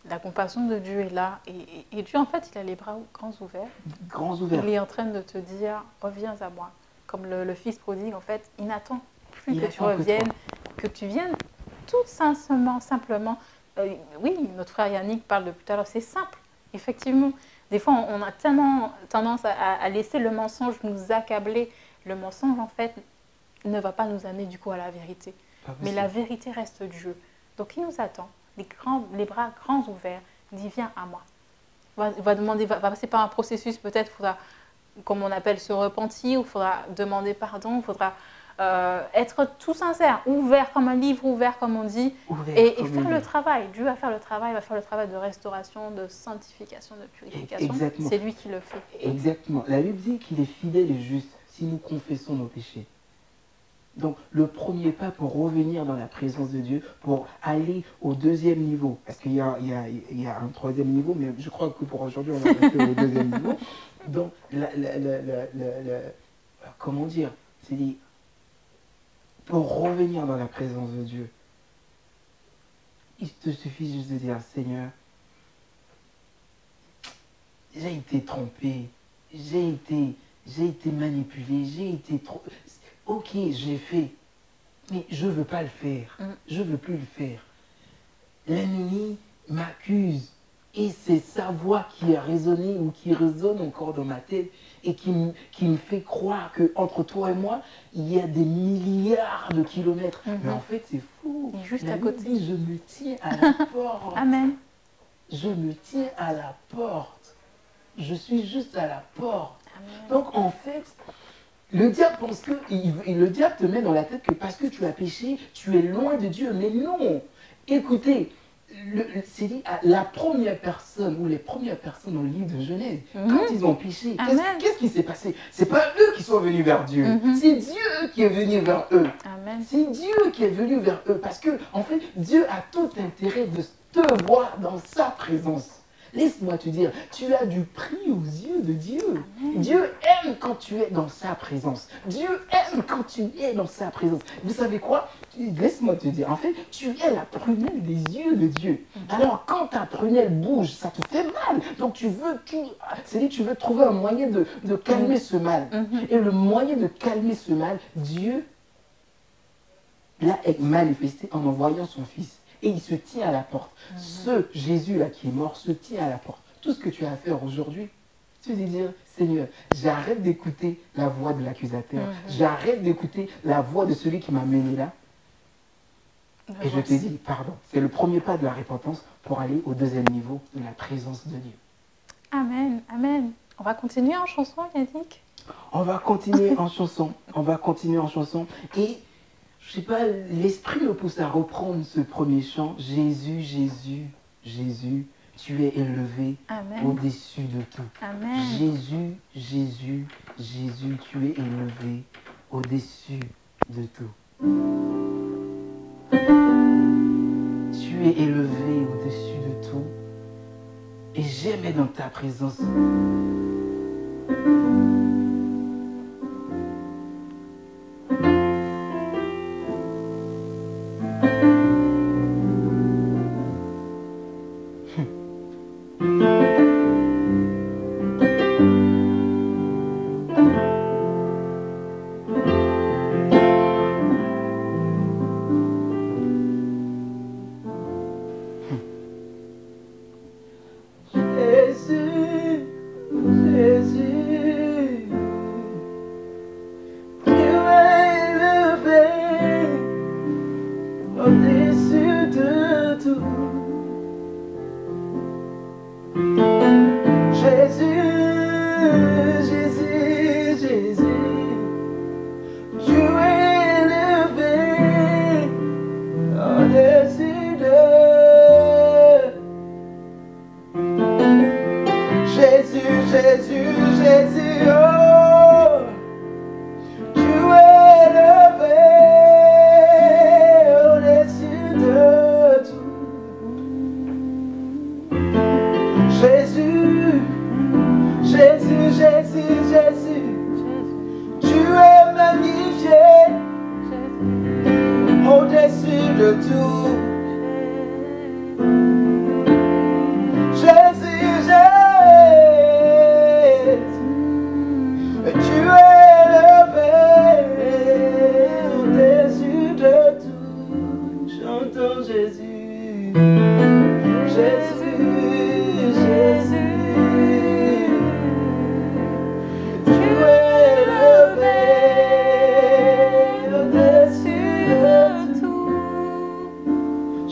la compassion de Dieu est là. Et Dieu, en fait, il a les bras grands ouverts. Grands ouverts. Il est en train de te dire, reviens à moi. Comme le fils prodigue, en fait, il n'attend plus Il que tu attend que reviennes, toi. que tu viennes tout simplement. Oui, notre frère Yannick parle depuis tout à l'heure, c'est simple, effectivement. Des fois, on a tellement tendance à laisser le mensonge nous accabler. Le mensonge, en fait, ne va pas nous amener du coup à la vérité. Mais la vérité reste Dieu. Donc, il nous attend, les bras grands ouverts. Il dit, viens à moi. Il va demander, va passer par un processus, peut-être, il faudra, comme on appelle, se repentir, il faudra demander pardon, il faudra être tout sincère, ouvert comme un livre, ouvert comme on dit, Ouvert et comme faire un le livre. travail. Dieu va faire le travail, va faire le travail de restauration, de sanctification, de purification. Exactement. C'est lui qui le fait. Exactement. La Bible dit qu'il est fidèle et juste si nous confessons nos péchés. Donc, le premier pas pour revenir dans la présence de Dieu, pour aller au deuxième niveau, parce qu'il y a un troisième niveau, mais je crois que pour aujourd'hui, on va rester au deuxième niveau. Donc, comment dire, c'est dit, pour revenir dans la présence de Dieu, il te suffit juste de dire, Seigneur, j'ai été trompé, j'ai été manipulé, j'ai été trop... Ok, j'ai fait, mais je ne veux pas le faire. Je ne veux plus le faire. L'ennemi m'accuse Et c'est sa voix qui a résonné ou qui résonne encore dans ma tête et qui me fait croire qu'entre toi et moi, il y a des milliards de kilomètres. Mais en fait, c'est fou. Il est juste La à Bible côté. dit, je me tiens à la porte. Amen. Je me tiens à la porte. Je suis juste à la porte. Amen. Donc en fait, le diable pense que, le diable te met dans la tête que parce que tu as péché, tu es loin de Dieu. Mais non. Écoutez, c'est dit à la première personne ou les premières personnes dans le livre de Genèse, quand ils ont péché, Amen. qu'est-ce qui s'est passé? C'est pas eux qui sont venus vers Dieu, c'est Dieu qui est venu vers eux. Amen. C'est Dieu qui est venu vers eux parce que en fait, Dieu a tout intérêt de te voir dans sa présence. Laisse-moi te dire, tu as du prix aux yeux de Dieu. Amen. Dieu aime quand tu es dans sa présence. Dieu aime quand tu es dans sa présence. Vous savez quoi? Laisse-moi te dire, en fait, tu es la prunelle des yeux de Dieu. Alors, quand ta prunelle bouge, ça te fait mal. Donc, tu veux trouver un moyen de calmer ce mal. Et le moyen de calmer ce mal, Dieu l'a manifesté en envoyant son Fils. Et il se tient à la porte. Ce Jésus-là qui est mort se tient à la porte. Tout ce que tu as à faire aujourd'hui, tu dis dire, Seigneur, j'arrête d'écouter la voix de l'accusateur. J'arrête d'écouter la voix de celui qui m'a mené là. Et je te dis, pardon. C'est le premier pas de la repentance pour aller au deuxième niveau de la présence de Dieu. Amen. Amen. On va continuer en chanson, Yannick? On va continuer en chanson. On va continuer en chanson. Et je sais pas, l'esprit me pousse à reprendre ce premier chant. Jésus, Jésus, Jésus, tu es élevé au-dessus de tout. Amen. Jésus, Jésus, Jésus, tu es élevé au-dessus de tout. Tu es élevé au-dessus de tout. Et j'aimais dans ta présence.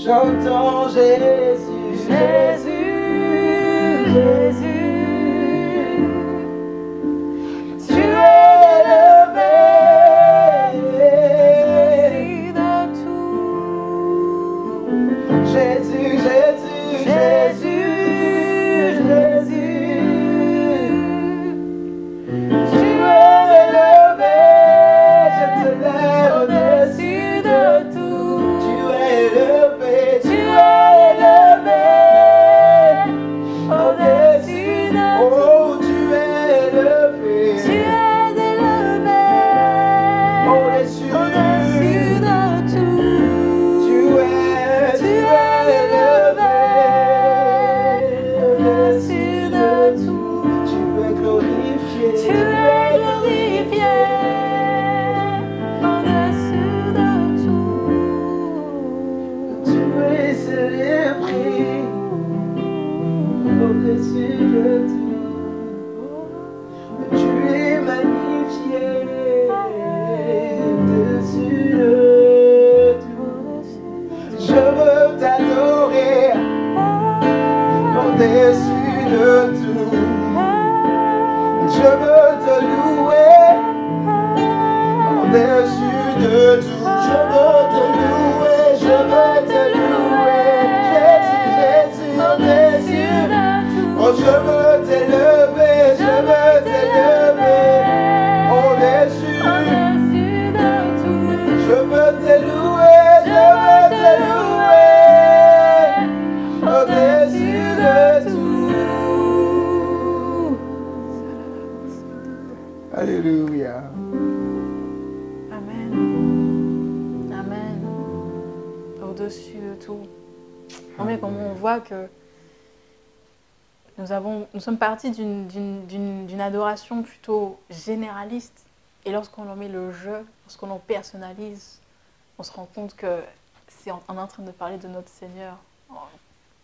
Chantons Jésus, Jésus, Jésus, tu es élevé au-dessus de tout. Jésus, Jésus, Jésus, Jésus, tu es élevé, je te lève au-dessus de tout. Tu es élevé. Tu es élevé au-dessus de tout. Je veux te louer au-dessus de tout. Je veux te louer, je veux te louer. Jésus, Jésus, au-dessus de tout. Oh, je veux t'élever, je veux t'élever au-dessus de tout. Je veux te louer, je veux te louer au-dessus de tout. Alléluia. Amen. Amen. Au-dessus de tout. Mais comme on voit que nous sommes partis d'une adoration plutôt généraliste. Et lorsqu'on en met le je, lorsqu'on en personnalise, on se rend compte que c'est en train de parler de notre Seigneur.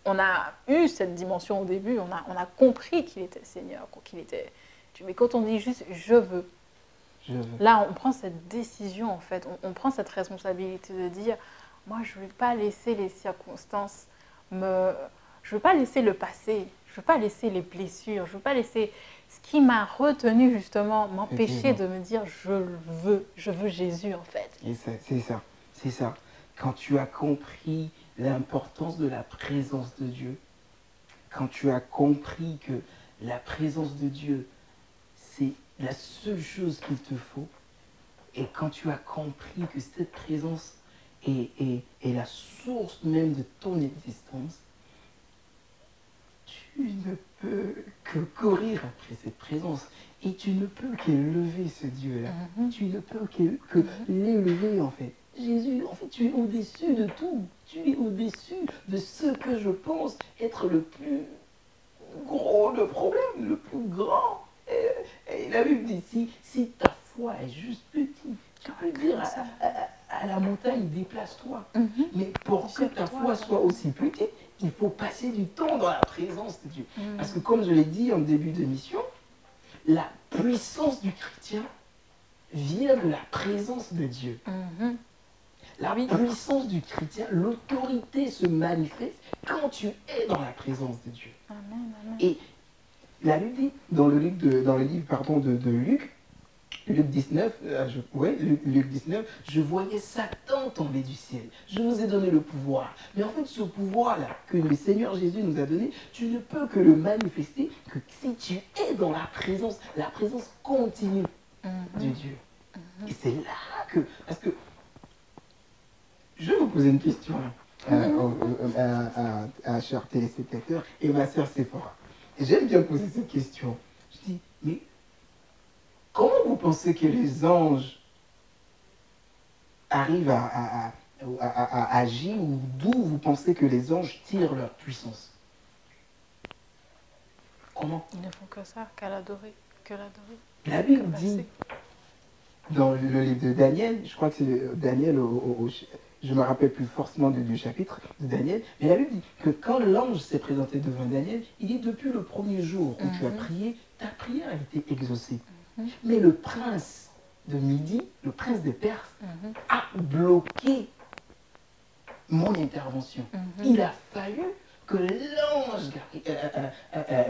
On a eu cette dimension au début, on a compris qu'il était Seigneur, qu'il était Dieu. Mais quand on dit juste « je veux », là, on prend cette décision, en fait. On prend cette responsabilité de dire « moi, je ne vais pas laisser les circonstances je ne veux pas laisser le passé, je ne veux pas laisser les blessures, je ne veux pas laisser ce qui m'a retenu justement m'empêcher de me dire je veux Jésus en fait. Et c'est ça. Quand tu as compris l'importance de la présence de Dieu, quand tu as compris que la présence de Dieu, c'est la seule chose qu'il te faut, et quand tu as compris que cette présence est la source même de ton existence, tu ne peux que courir après cette présence et tu ne peux qu'élever ce Dieu-là. Tu ne peux que l'élever en fait. Jésus, en fait, tu es au-dessus de tout. Tu es au-dessus de ce que je pense être le plus gros de problème, le plus grand. Et la Bible dit, si ta foi est juste petite, tu peux dire à la montagne, déplace-toi. Mais pour que ta foi soit aussi petite, il faut passer du temps dans la présence de Dieu. Parce que comme je l'ai dit en début de mission, la puissance du chrétien vient de la présence de Dieu. La puissance du chrétien, l'autorité se manifeste quand tu es dans la présence de Dieu. Et la Bible dit, dans le livre de Luc, Luc 19, Luc 19, je voyais Satan tomber du ciel. Je vous ai donné le pouvoir. Mais en fait, ce pouvoir-là que le Seigneur Jésus nous a donné, tu ne peux que le manifester que si tu es dans la présence continue de Dieu. Et c'est là que... Parce que je vais vous poser une question à un cher téléspectateur et ma sœur Séphora. Et j'aime bien poser cette question. Je dis, mais comment vous pensez que les anges arrivent à agir ou d'où vous pensez que les anges tirent leur puissance? Comment? Ils ne font que ça, qu'à l'adorer. La Bible dit, dans le livre de Daniel, je crois que c'est Daniel, je ne me rappelle plus forcément du chapitre de Daniel, mais la Bible dit que quand l'ange s'est présenté devant Daniel, il dit depuis le premier jour où tu as prié, ta prière a été exaucée. Mais le prince de Midi, le prince des Perses, a bloqué mon intervention. Il a fallu que l'ange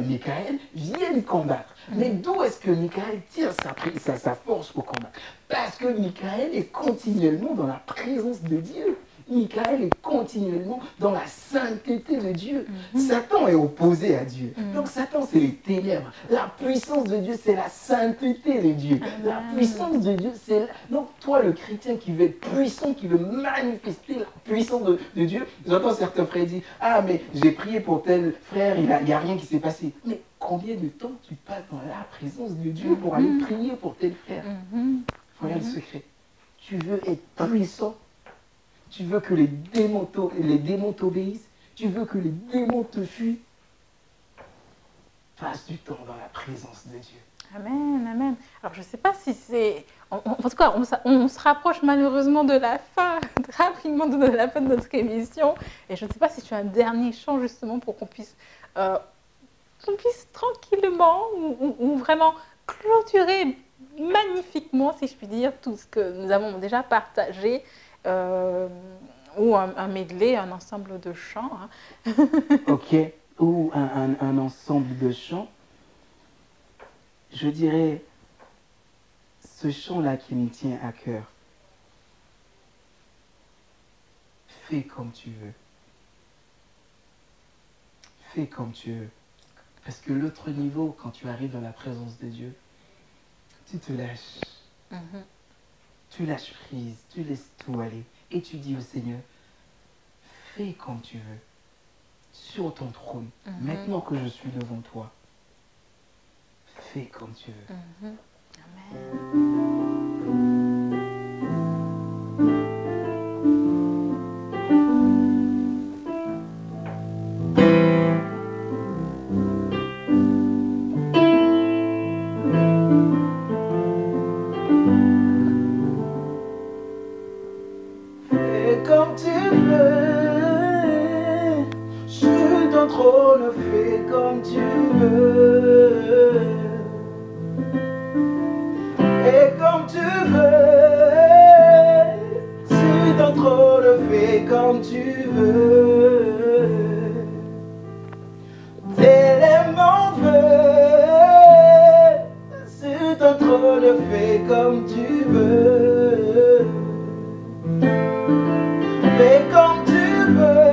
Michael vienne combattre. Mais d'où est-ce que Michael tire sa force pour combattre? Parce que Michael est continuellement dans la présence de Dieu. Michael est continuellement dans la sainteté de Dieu. Satan est opposé à Dieu. Donc Satan, c'est les ténèbres. La puissance de Dieu, c'est la sainteté de Dieu. La puissance de Dieu, c'est... Donc toi, le chrétien qui veut être puissant, qui veut manifester la puissance de Dieu, j'entends certains frères dire, ah mais j'ai prié pour tel frère, il n'y a rien qui s'est passé. Mais combien de temps tu passes dans la présence de Dieu pour aller prier pour tel frère? Regarde le secret. Tu veux être puissant. Tu veux que les démons t'obéissent. Tu veux que les démons te fuient. Passe du temps dans la présence de Dieu. Amen, amen. Alors, je ne sais pas si c'est... En tout cas, on se rapproche malheureusement de la fin, rapidement de la fin de notre émission. Et je ne sais pas si tu as un dernier chant, justement, pour qu'on puisse tranquillement ou vraiment clôturer magnifiquement, si je puis dire, tout ce que nous avons déjà partagé. Ou un medley, un ensemble de chants. Ok, ou un ensemble de chants, je dirais ce chant-là qui me tient à cœur. Fais comme tu veux. Fais comme tu veux. Parce que l'autre niveau, quand tu arrives dans la présence de Dieu, tu te lâches. Tu lâches prise, tu laisses tout aller. Et tu dis au Seigneur, fais comme tu veux. Sur ton trône, maintenant que je suis devant toi, fais comme tu veux. Fais comme tu veux, sur ton trône, fais comme tu veux. Et comme tu veux, sur ton trône, fais comme tu veux. Tel est mon vœu, sur ton trône, fais comme tu veux. Fais comme tu veux,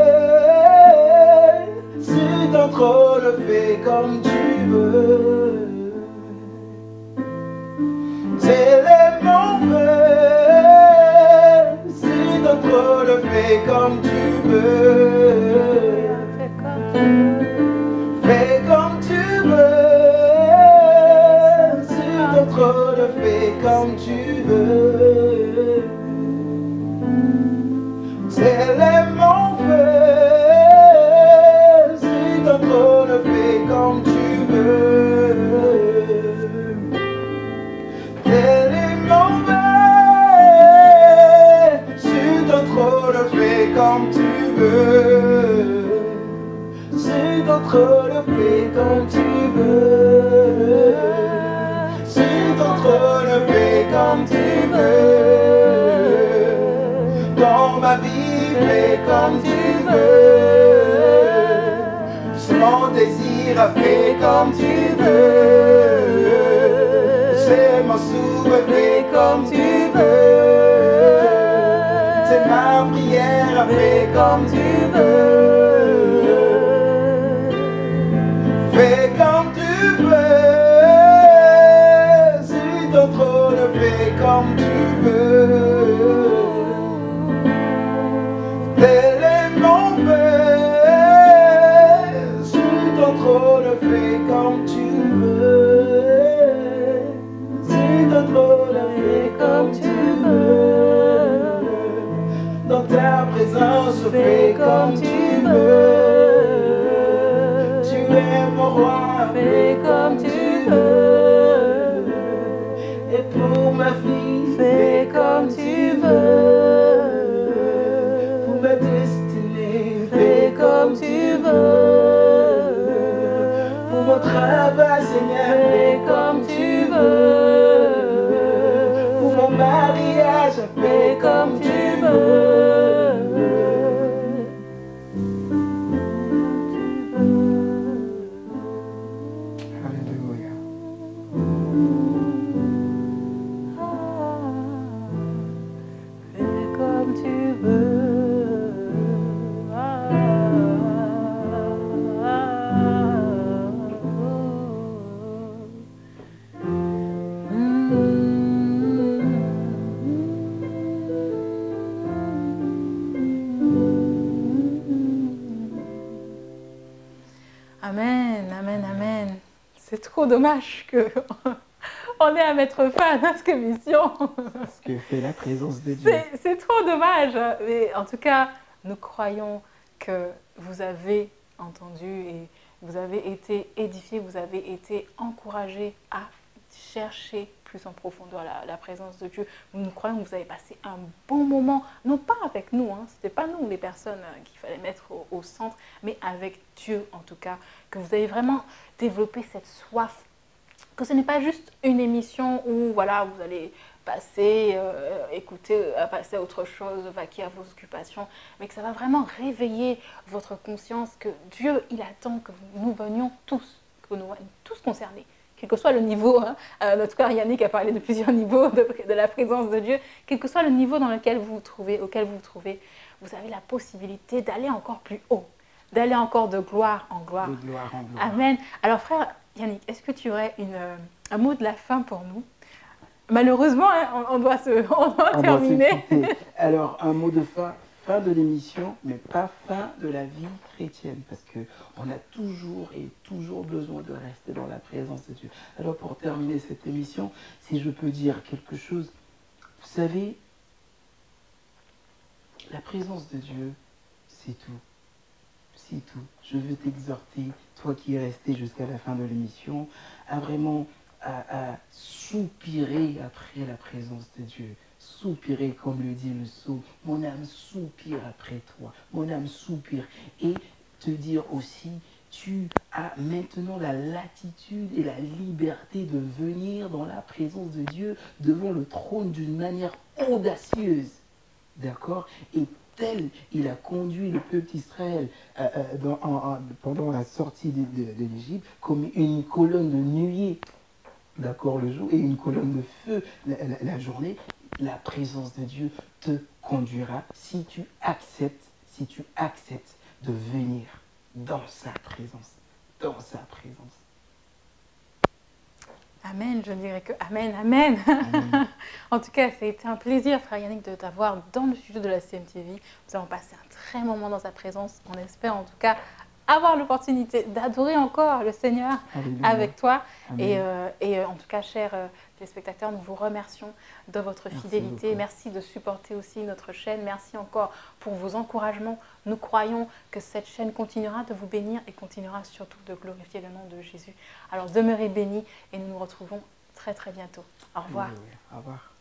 sur ton trône, fais comme tu veux. Tel est mon vœu, sur ton trône, fais comme tu veux. Fais comme tu veux, sur ton trône, fais comme tu veux. Tel est mon vœu, sur ton trône, fais comme tu veux. Tel est mon vœu, sur ton trône, fais comme tu veux. Sur ton trône, fais comme tu veux. Sur ton trône, fais comme tu veux. Dans ma vie, fais comme tu veux. Mon désir, fais comme tu veux. C'est mon souhait, fais comme tu veux. C'est ma prière, fais comme tu veux. Fais comme tu veux. Sur ton trône, fais comme tu veux. Tel est mon vœu, sur ton trône, fais comme tu veux. Sur ton trône, fais comme tu veux. Dans ta présence, fais comme tu veux. Tu es mon roi, fais comme tu veux. Et pour ma fille, fais comme tu veux. Ma destinée, fais comme tu veux. Pour mon travail, Seigneur, fais comme tu veux. Pour mon mariage, fais comme tu veux. Alléluia. Fais comme tu veux. Amen, amen, amen. C'est trop dommage que on ait à mettre fin à notre émission. Ce que fait la présence de Dieu. C'est trop dommage. Mais en tout cas, nous croyons que vous avez entendu et vous avez été édifiés, vous avez été encouragés à chercher plus en profondeur la présence de Dieu. Nous croyons que vous avez passé un bon moment, non pas avec nous, hein, ce n'était pas nous les personnes qu'il fallait mettre au centre, mais avec Dieu en tout cas, que vous avez vraiment développé cette soif, que ce n'est pas juste une émission où voilà, vous allez passer, écouter, passer à autre chose, vaquer à vos occupations, mais que ça va vraiment réveiller votre conscience que Dieu, il attend que nous venions tous, que nous soyons tous concernés, quel que soit le niveau. Notre frère Yannick a parlé de plusieurs niveaux de la présence de Dieu, quel que soit le niveau dans lequel vous vous trouvez, auquel vous vous trouvez, vous avez la possibilité d'aller encore plus haut, d'aller encore de gloire en gloire. De gloire en gloire. Amen. Alors frère Yannick, est-ce que tu aurais un mot de la fin pour nous? Malheureusement, hein, on doit terminer. Alors, un mot de fin de l'émission, mais pas fin de la vie chrétienne, parce qu'on a toujours besoin de rester dans la présence de Dieu. Alors, pour terminer cette émission, si je peux dire quelque chose, vous savez, la présence de Dieu, c'est tout. C'est tout. Je veux t'exhorter, toi qui es resté jusqu'à la fin de l'émission, à vraiment à soupirer après la présence de Dieu. Soupirer, comme le dit le psaume. Mon âme soupire après toi. Mon âme soupire. Et te dire aussi, tu as maintenant la latitude et la liberté de venir dans la présence de Dieu devant le trône d'une manière audacieuse. D'accord? Et tel il a conduit le peuple d'Israël pendant la sortie de l'Égypte comme une colonne de nuée, d'accord, le jour, et une colonne de feu la journée. La présence de Dieu te conduira si tu acceptes de venir dans sa présence, Amen, je dirais que Amen, Amen. En tout cas, ça a été un plaisir, frère Yannick, de t'avoir dans le studio de la CMTV. Nous avons passé un très bon moment dans sa présence. On espère en tout cas avoir l'opportunité d'adorer encore le Seigneur avec toi. Et en tout cas, chers téléspectateurs, nous vous remercions de votre fidélité. Merci de supporter aussi notre chaîne. Merci encore pour vos encouragements. Nous croyons que cette chaîne continuera de vous bénir et continuera surtout de glorifier le nom de Jésus. Alors demeurez bénis et nous nous retrouvons très très bientôt. Au revoir. Au revoir.